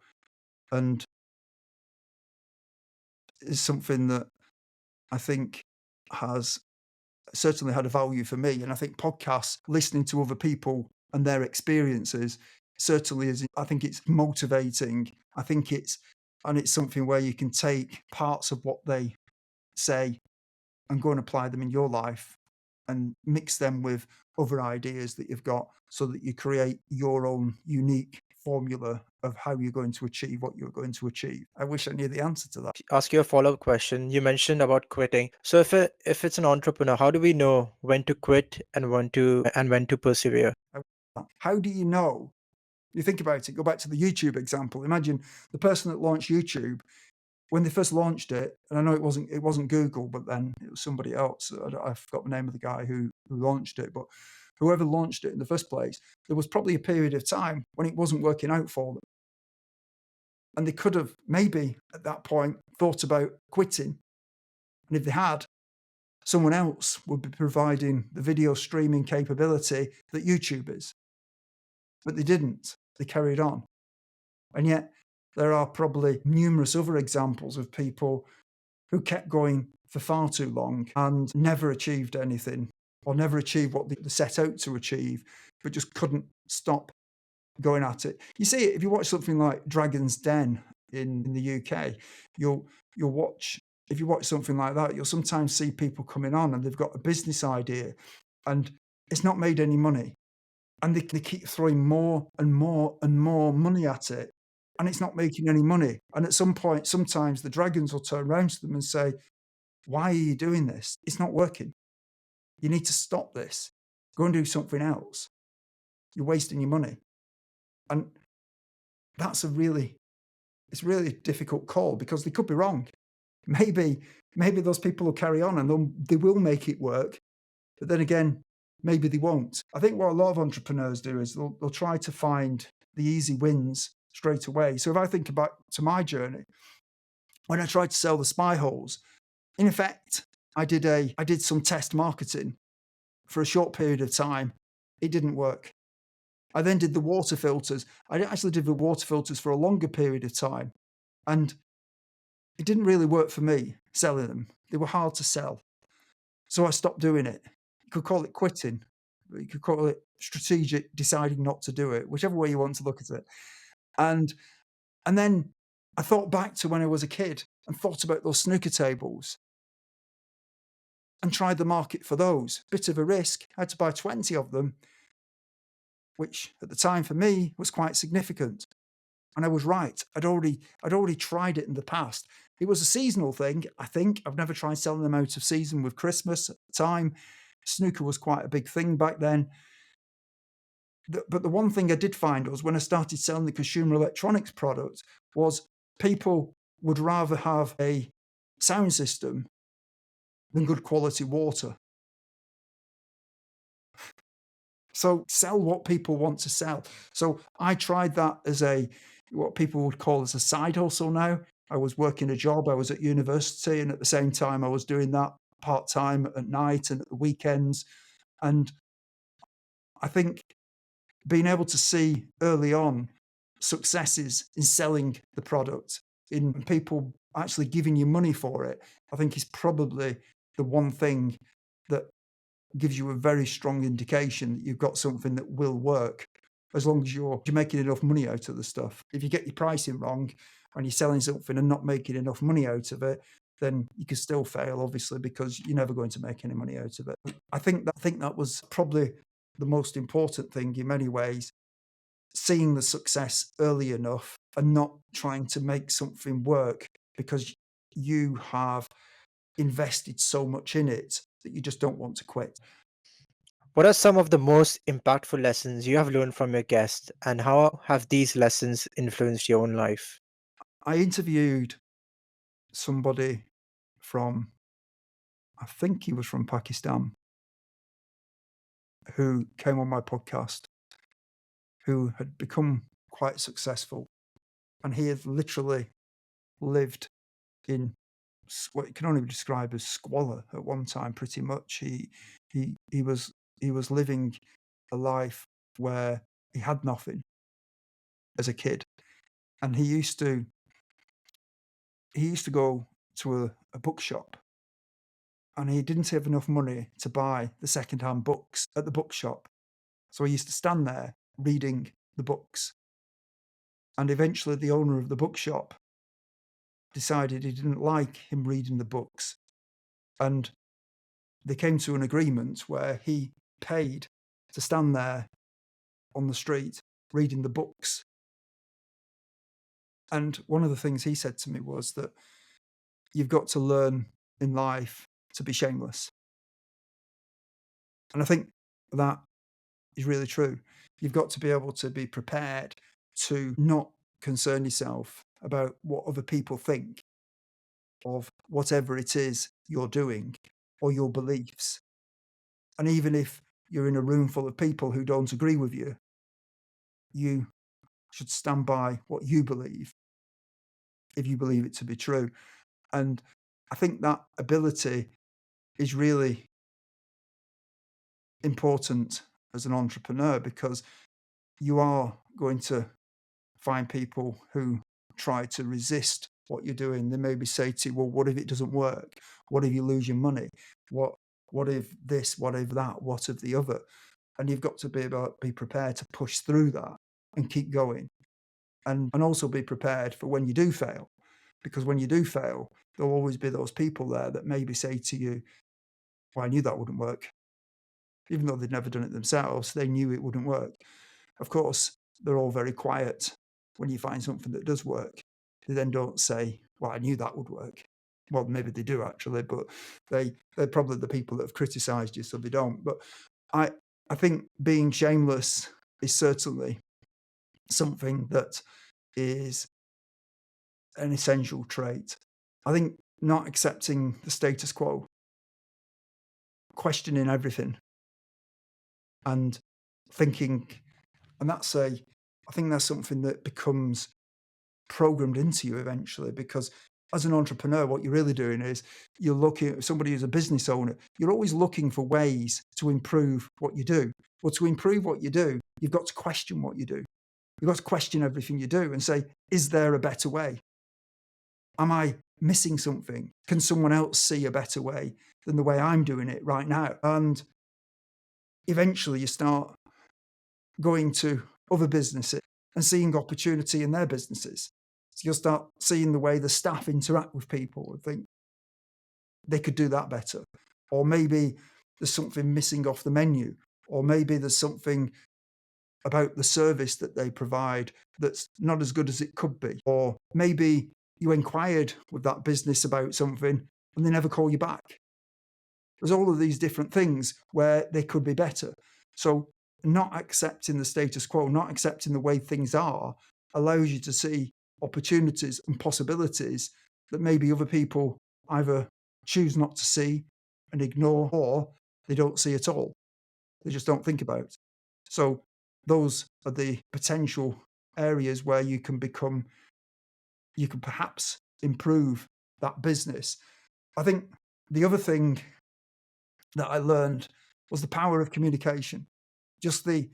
and is something that I think has certainly had a value for me. And I think podcasts, listening to other people and their experiences, certainly is. I think it's motivating. I think it's something where you can take parts of what they say and go and apply them in your life and mix them with other ideas that you've got so that you create your own unique formula of how you're going to achieve what you're going to achieve. I wish I knew the answer to that. Ask you a follow-up question. You mentioned about quitting. So if it's an entrepreneur, how do we know when to quit and when to persevere? How do you know? You think about it, go back to the YouTube example. Imagine the person that launched YouTube, when they first launched it, and I know it wasn't Google, but then it was somebody else. I forgot the name of the guy who launched it, but whoever launched it in the first place, there was probably a period of time when it wasn't working out for them. And they could have maybe at that point thought about quitting. And if they had, someone else would be providing the video streaming capability that YouTube is. But they didn't. They carried on. And yet there are probably numerous other examples of people who kept going for far too long and never achieved anything or never achieved what they set out to achieve, but just couldn't stop going at it. You see it if you watch something like Dragon's Den in the UK, you'll watch, if you watch something like that, you'll sometimes see people coming on and they've got a business idea and it's not made any money. and they keep throwing more and more and more money at it, and it's not making any money. And at some point, sometimes the dragons will turn around to them and say, "Why are you doing this? It's not working. You need to stop this. Go and do something else. You're wasting your money." And that's it's really a difficult call because they could be wrong. Maybe, maybe those people will carry on and they will make it work. But then again, maybe they won't. I think what a lot of entrepreneurs do is they'll try to find the easy wins straight away. So if I think about to my journey, when I tried to sell the spy holes, in effect, I did some test marketing for a short period of time. It didn't work. I then did the water filters. I actually did the water filters for a longer period of time. And it didn't really work for me selling them. They were hard to sell. So I stopped doing it. You could call it quitting, but you could call it strategic deciding not to do it, whichever way you want to look at it. And and then I thought back to when I was a kid and thought about those snooker tables and tried the market for those. Bit of a risk. I had to buy 20 of them, which at the time for me was quite significant. And I was right. I'd already tried it in the past. It was a seasonal thing, I think. I've never tried selling them out of season with Christmas at the time. Snooker was quite a big thing back then. But the one thing I did find was when I started selling the consumer electronics product was people would rather have a sound system than good quality water. So sell what people want to sell. So I tried that as what people would call as a side hustle now. I was working a job, I was at university, and at the same time I was doing that part-time at night and at the weekends. And I think being able to see early on successes in selling the product, in people actually giving you money for it, I think is probably the one thing that gives you a very strong indication that you've got something that will work as long as you're making enough money out of the stuff. If you get your pricing wrong and you're selling something and not making enough money out of it, then you can still fail, obviously, because you're never going to make any money out of it. I think that was probably the most important thing in many ways, seeing the success early enough and not trying to make something work because you have invested so much in it that you just don't want to quit. What are some of the most impactful lessons you have learned from your guest, and how have these lessons influenced your own life? I interviewed somebody from, I think he was from Pakistan, who came on my podcast, who had become quite successful. And he had literally lived in what can only be described as squalor at one time, pretty much. He was living a life where he had nothing as a kid. And he used to go to a bookshop, and he didn't have enough money to buy the second-hand books at the bookshop. So he used to stand there reading the books. And eventually the owner of the bookshop decided he didn't like him reading the books. And they came to an agreement where he paid to stand there on the street reading the books. And one of the things he said to me was that you've got to learn in life to be shameless. And I think that is really true. You've got to be able to be prepared to not concern yourself about what other people think of whatever it is you're doing or your beliefs. And even if you're in a room full of people who don't agree with you, you should stand by what you believe if you believe it to be true. And I think that ability is really important as an entrepreneur because you are going to find people who try to resist what you're doing. They maybe say to you, well, what if it doesn't work? What if you lose your money? What if this? What if that? What if the other? And you've got to be prepared to push through that and keep going. And also be prepared for when you do fail. Because when you do fail, there'll always be those people there that maybe say to you, well, I knew that wouldn't work. even though they'd never done it themselves, they knew it wouldn't work. Of course, they're all very quiet when you find something that does work. They then don't say, well, I knew that would work. Well, maybe they do actually, but they're probably the people that have criticized you, so they don't. But I I think being shameless is certainly something that is an essential trait. I think not accepting the status quo, questioning everything and thinking, and I think that's something that becomes programmed into you eventually, because as an entrepreneur, what you're really doing is you're looking at somebody who's a business owner, you're always looking for ways to improve what you do. Well, to improve what you do, you've got to question what you do. You've got to question everything you do and say, is there a better way? Am I missing something? Can someone else see a better way than the way I'm doing it right now? And eventually you start going to other businesses and seeing opportunity in their businesses. So you'll start seeing the way the staff interact with people and think they could do that better. Or maybe there's something missing off the menu. Or maybe there's something about the service that they provide that's not as good as it could be. Or maybe you inquired with that business about something and they never call you back. There's all of these different things where they could be better. So not accepting the status quo, not accepting the way things are, allows you to see opportunities and possibilities that maybe other people either choose not to see and ignore, or they don't see at all. They just don't think about. So those are the potential areas where you can perhaps improve that business. I think the other thing that I learned was the power of communication. Just the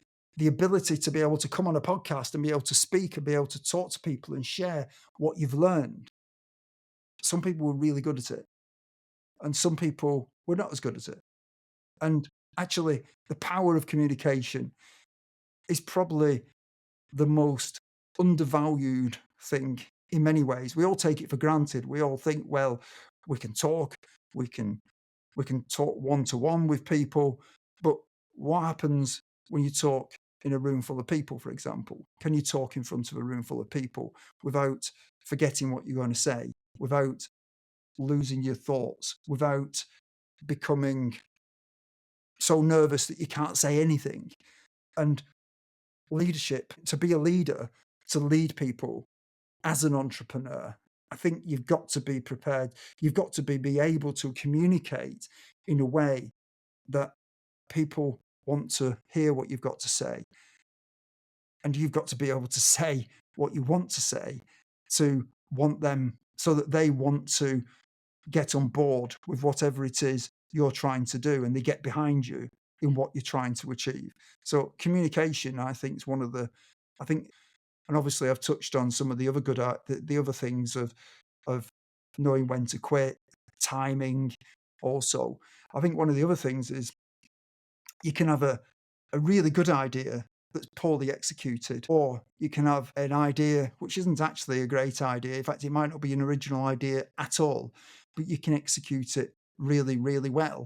ability to be able to come on a podcast and be able to speak and be able to talk to people and share what you've learned. Some people were really good at it, and some people were not as good at it. And actually, the power of communication is probably the most undervalued thing in many ways. We all take it for granted. We all think, well, we can talk, we can talk one to one with people, but what happens when you talk in a room full of people, for example? Can you talk in front of a room full of people without forgetting what you're going to say, without losing your thoughts, without becoming so nervous that you can't say anything? And leadership, to be a leader, to lead people as an entrepreneur, I think you've got to be prepared. You've got to be able to communicate in a way that people want to hear what you've got to say. And you've got to be able to say what you want to say to want them, so that they want to get on board with whatever it is you're trying to do and they get behind you in what you're trying to achieve. So communication, I think, is one of the, I think, and obviously I've touched on some of the other the other things of knowing when to quit, timing also. I think one of the other things is you can have a really good idea that's poorly executed, or you can have an idea which isn't actually a great idea. In fact, it might not be an original idea at all, but you can execute it really, really well.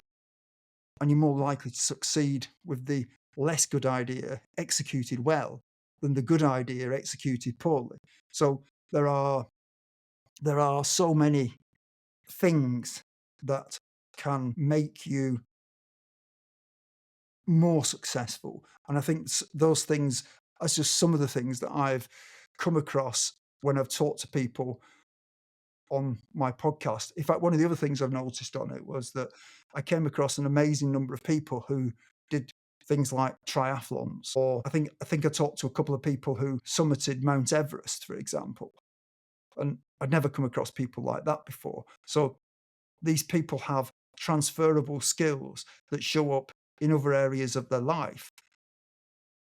And you're more likely to succeed with the less good idea executed well than the good idea executed poorly. So there are so many things that can make you more successful. And I think those things are just some of the things that I've come across when I've talked to people on my podcast. In fact, one of the other things I've noticed on it was that I came across an amazing number of people who did things like triathlons, or I think I talked to a couple of people who summited Mount Everest, for example. And I'd never come across people like that before. So these people have transferable skills that show up in other areas of their life.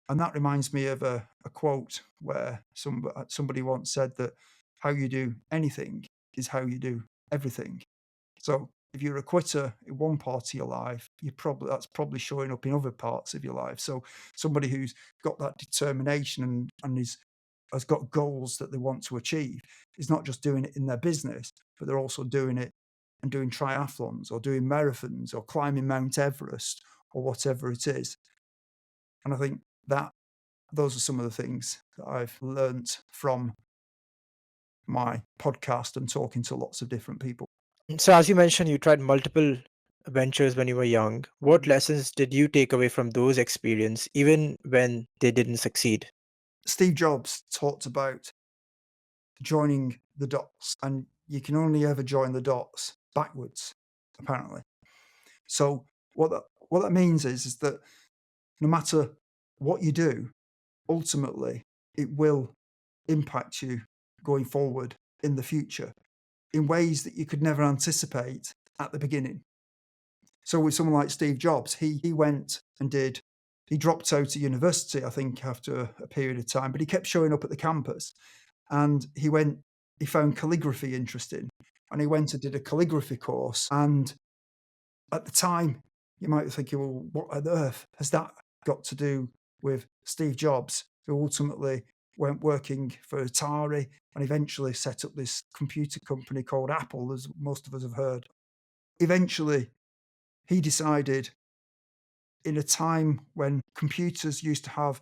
And that reminds me of a quote where somebody once said that how you do anything is how you do everything. So if you're a quitter in one part of your life, that's probably showing up in other parts of your life. So somebody who's got that determination and has got goals that they want to achieve is not just doing it in their business, but they're also doing it and doing triathlons or doing marathons or climbing Mount Everest or whatever it is. And I think that those are some of the things that I've learnt from my podcast and talking to lots of different people. So, as you mentioned, you tried multiple ventures when you were young. What lessons did you take away from those experiences, even when they didn't succeed? Steve Jobs talked about joining the dots, and you can only ever join the dots backwards, apparently. So what that means is that no matter what you do, ultimately it will impact you going forward in the future in ways that you could never anticipate at the beginning. So with someone like Steve Jobs, he went and he dropped out of university, I think, after a period of time, but he kept showing up at the campus. And he found calligraphy interesting. And he went and did a calligraphy course. And at the time, you might be thinking, well, what on earth has that got to do with Steve Jobs, who ultimately went working for Atari and eventually set up this computer company called Apple, as most of us have heard. Eventually, he decided, in a time when computers used to have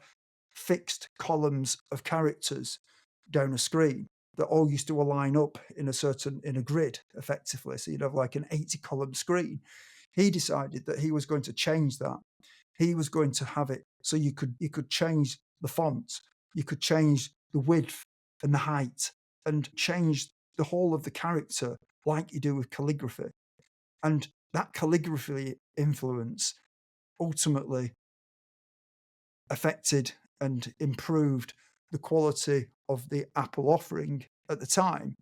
fixed columns of characters down a screen that all used to align up in a grid effectively. So you'd have like an 80 column screen. He decided that he was going to change that. He was going to have it so you could change the font, you could change the width and the height, and change the whole of the character like you do with calligraphy. And that calligraphy influence ultimately affected and improved the quality of the Apple offering at the time,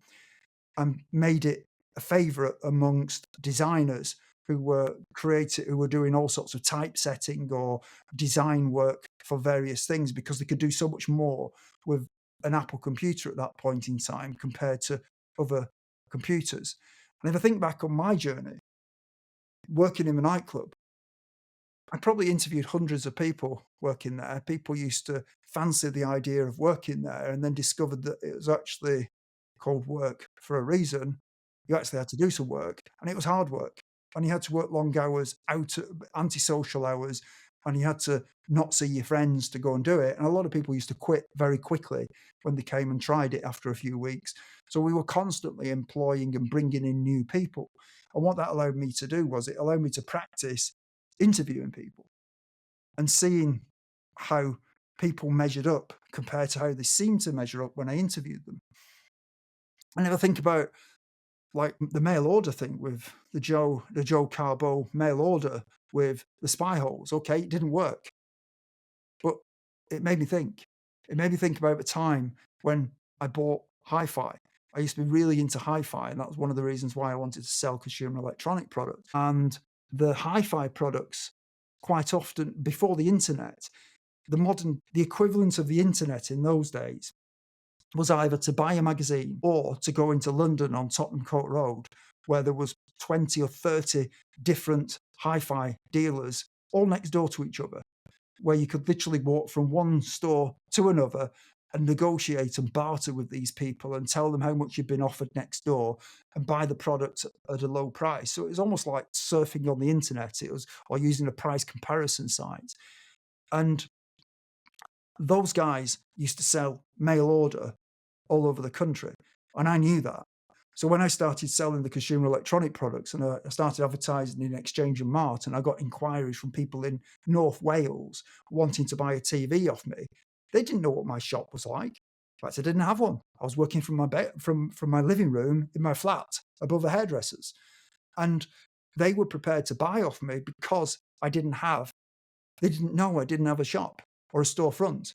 and made it a favorite amongst designers who were doing all sorts of typesetting or design work for various things, because they could do so much more with an Apple computer at that point in time compared to other computers. And if I think back on my journey working in a nightclub, I probably interviewed hundreds of people working there. People used to fancy the idea of working there and then discovered that it was actually called work for a reason. You actually had to do some work, and it was hard work. And you had to work long hours, antisocial hours, and you had to not see your friends to go and do it. And a lot of people used to quit very quickly when they came and tried it after a few weeks. So we were constantly employing and bringing in new people. And what that allowed me to do was it allowed me to practice interviewing people and seeing how people measured up compared to how they seemed to measure up when I interviewed them. And if I think about like the mail order thing with the Joe Carbo mail order with the spy holes, okay, it didn't work, but it made me think. It made me think about the time when I bought hi-fi. I used to be really into hi-fi, and that was one of the reasons why I wanted to sell consumer electronic products. And the hi-fi products, quite often before the internet, the equivalent of the internet in those days was either to buy a magazine or to go into London on Tottenham Court Road, where there was 20 or 30 different hi-fi dealers all next door to each other, where you could literally walk from one store to another and negotiate and barter with these people and tell them how much you've been offered next door and buy the product at a low price. So it was almost like surfing on the internet. Or using a price comparison site. And those guys used to sell mail order all over the country. And I knew that. So when I started selling the consumer electronic products and I started advertising in Exchange and Mart, and I got inquiries from people in North Wales wanting to buy a TV off me, they didn't know what my shop was like. In fact, I didn't have one. I was working from my from my living room in my flat above a hairdresser's. And they were prepared to buy off me because they didn't know I didn't have a shop or a storefront.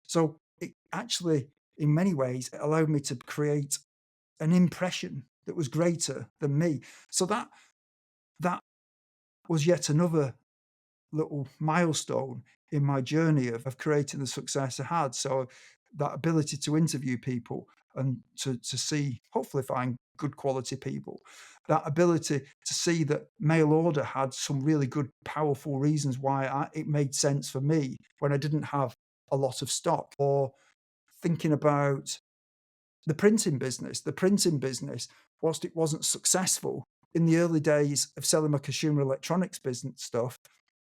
So it actually, in many ways, it allowed me to create an impression that was greater than me. So that was yet another little milestone in my journey of creating the success I had. So that ability to interview people and to see, hopefully find good quality people, that ability to see that mail order had some really good, powerful reasons why it made sense for me when I didn't have a lot of stock. Or thinking about the printing business. The printing business, whilst it wasn't successful in the early days of selling my consumer electronics business stuff,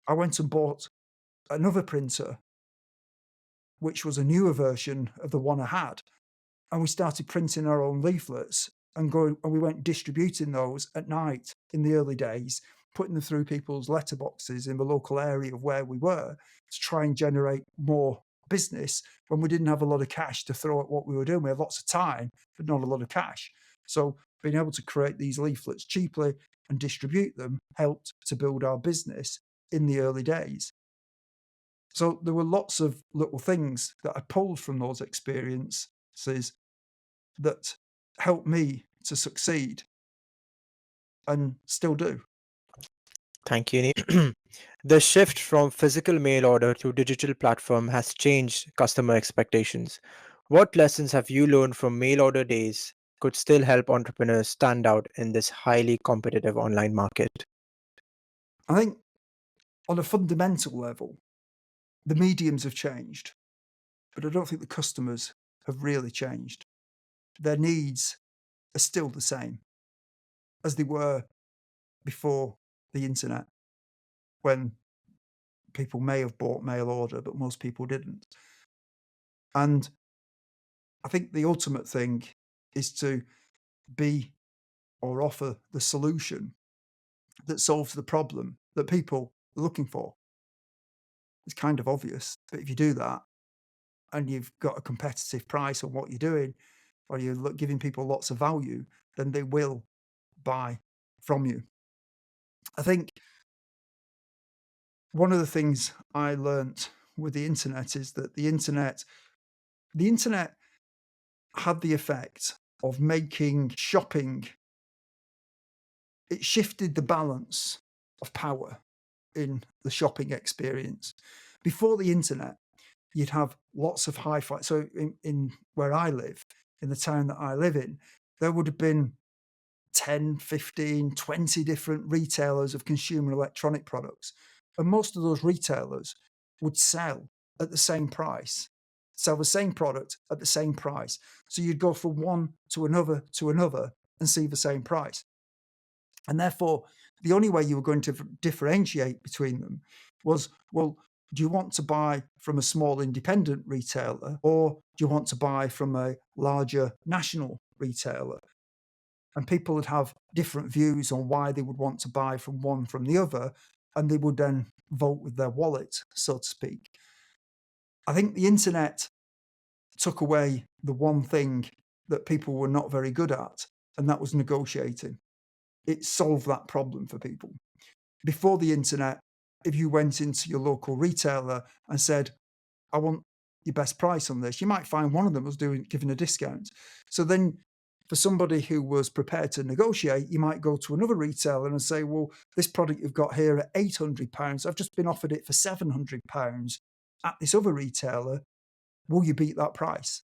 I went and bought another printer, which was a newer version of the one I had. And we started printing our own leaflets and we went distributing those at night in the early days, putting them through people's letterboxes in the local area of where we were to try and generate more business when we didn't have a lot of cash to throw at what we were doing. We had lots of time, but not a lot of cash. So being able to create these leaflets cheaply and distribute them helped to build our business in the early days. So there were lots of little things that I pulled from those experiences that helped me to succeed and still do. Thank you, Neil. The shift from physical mail order to digital platform has changed customer expectations. What lessons have you learned from mail order days could still help entrepreneurs stand out in this highly competitive online market? I think on a fundamental level, the mediums have changed, but I don't think the customers have really changed. Their needs are still the same as they were before the internet, when people may have bought mail order, but most people didn't. And I think the ultimate thing is to be or offer the solution that solves the problem that people are looking for. It's kind of obvious, but if you do that and you've got a competitive price on what you're doing, or you're giving people lots of value, then they will buy from you. I think one of the things I learnt with the internet is that the internet had the effect of making shopping, it shifted the balance of power in the shopping experience. Before the internet, you'd have lots of hi-fi. So in where I live, in the town that I live in, there would have been 10, 15, 20 different retailers of consumer electronic products. And most of those retailers would sell at the same price, sell the same product at the same price. So you'd go from one to another and see the same price. And therefore, the only way you were going to differentiate between them was, well, do you want to buy from a small independent retailer, or do you want to buy from a larger national retailer? And people would have different views on why they would want to buy from one from the other, and they would then vote with their wallet, so to speak. I think the internet took away the one thing that people were not very good at, and that was negotiating. It solved that problem for people. Before the internet, if you went into your local retailer and said, I want your best price on this, you might find one of them was giving a discount. So then for somebody who was prepared to negotiate, you might go to another retailer and say, well, this product you've got here at £800, I've just been offered it for £700 at this other retailer. Will you beat that price?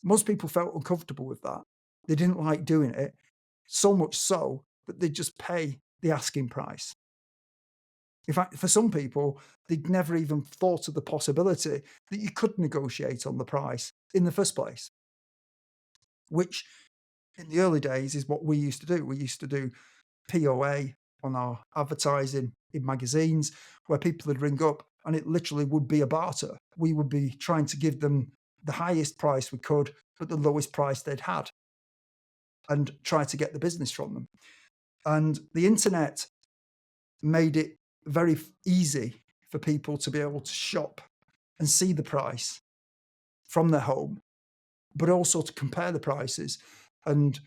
Most people felt uncomfortable with that. They didn't like doing it, so much so that they'd just pay the asking price. In fact, for some people, they'd never even thought of the possibility that you could negotiate on the price in the first place, which in the early days is what we used to do. We used to do POA on our advertising in magazines, where people would ring up and it literally would be a barter. We would be trying to give them the highest price we could, but the lowest price they'd had, and try to get the business from them. And the internet made it very easy for people to be able to shop and see the price from their home, but also to compare the prices. And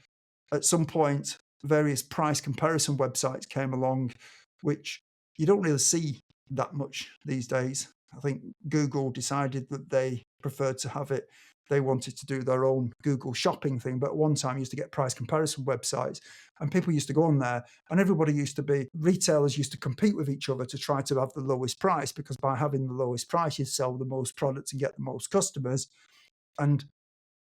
at some point, various price comparison websites came along, which you don't really see that much these days. I think Google decided that they preferred to have it. They wanted to do their own Google shopping thing, but at one time used to get price comparison websites, and people used to go on there, and retailers used to compete with each other to try to have the lowest price, because by having the lowest price, you sell the most products and get the most customers. And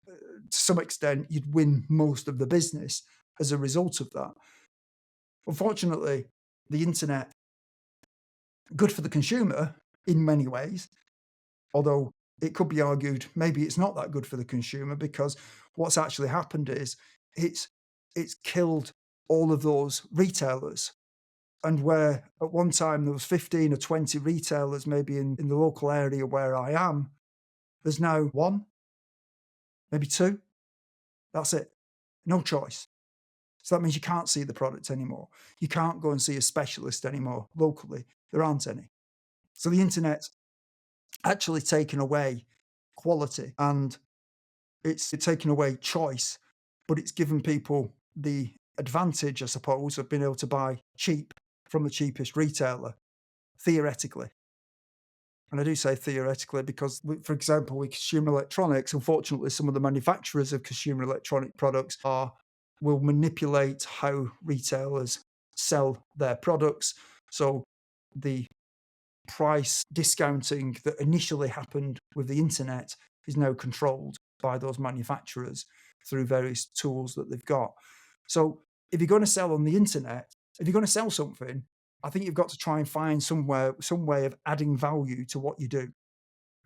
to some extent, you'd win most of the business as a result of that. Unfortunately, the internet, good for the consumer in many ways, although it could be argued maybe it's not that good for the consumer, because what's actually happened is it's killed all of those retailers. And where at one time there was 15 or 20 retailers maybe in the local area where I am, there's now one, maybe two. That's it. No choice. So that means you can't see the product anymore. You can't go and see a specialist anymore locally. There aren't any. So the internet's actually taken away quality, and it's taken away choice, but it's given people the advantage, I suppose, of being able to buy cheap from the cheapest retailer, theoretically. And I do say theoretically because, for example, with consumer electronics, unfortunately, some of the manufacturers of consumer electronic products will manipulate how retailers sell their products. So the price discounting that initially happened with the internet is now controlled by those manufacturers through various tools that they've got. So if you're going to sell on the internet, if you're going to sell something, I think you've got to try and find some way of adding value to what you do.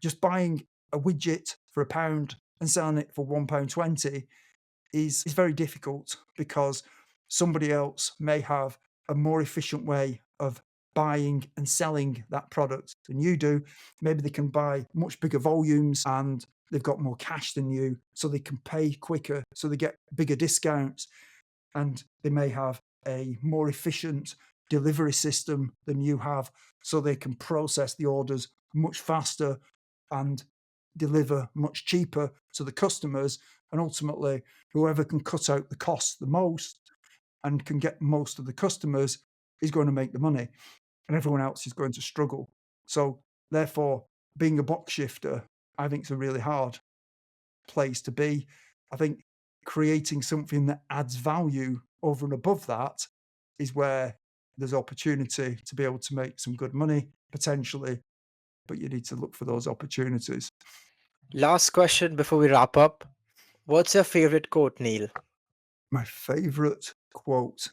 Just buying a widget for £1 and selling it for £1.20 is very difficult, because somebody else may have a more efficient way of buying and selling that product than you do. Maybe they can buy much bigger volumes and they've got more cash than you, so they can pay quicker, so they get bigger discounts, and they may have a more efficient delivery system than you have, so they can process the orders much faster and deliver much cheaper to the customers. And ultimately, whoever can cut out the cost the most and can get most of the customers is going to make the money, and everyone else is going to struggle. So therefore, being a box shifter, I think, is a really hard place to be. I think creating something that adds value over and above that is where there's opportunity to be able to make some good money potentially, but you need to look for those opportunities. Last question before we wrap up. What's your favorite quote, Neil? My favorite quote.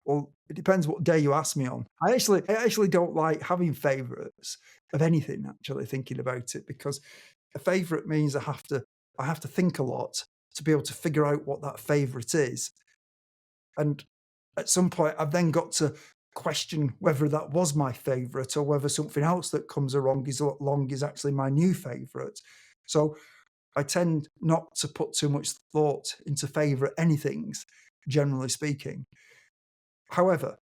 Well, it depends what day you ask me on. I actually don't like having favorites of anything, actually, thinking about it, because a favorite means I have to think a lot to be able to figure out what that favorite is. And at some point I've then got to question whether that was my favorite or whether something else that comes along is actually my new favorite. So I tend not to put too much thought into favorite anythings, generally speaking. However,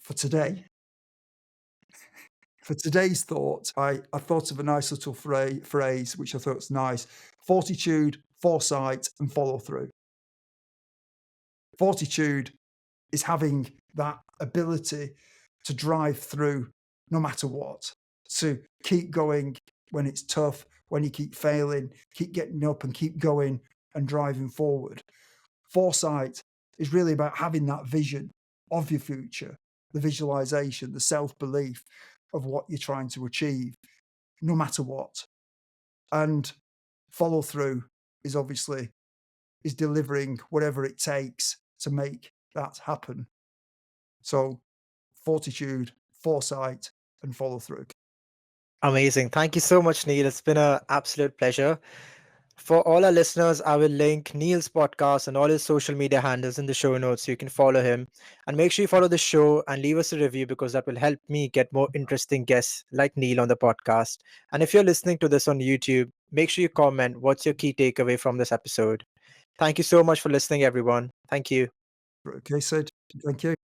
for today, for today's thought, I thought of a nice little phrase which I thought was nice: fortitude, foresight, and follow through. Fortitude is having that ability to drive through no matter what, to keep going when it's tough, when you keep failing, keep getting up and keep going and driving forward. Foresight is really about having that vision of your future, the visualization, the self-belief of what you're trying to achieve, no matter what. And follow through is obviously is delivering whatever it takes to make that happen. So fortitude, foresight, and follow through. Amazing. Thank you so much, Neil. It's been an absolute pleasure. For all our listeners, I will link Neil's podcast and all his social media handles in the show notes so you can follow him. And make sure you follow the show and leave us a review, because that will help me get more interesting guests like Neil on the podcast. And if you're listening to this on YouTube, make sure you comment what's your key takeaway from this episode. Thank you so much for listening, everyone. Thank you. Okay, Sid, thank you.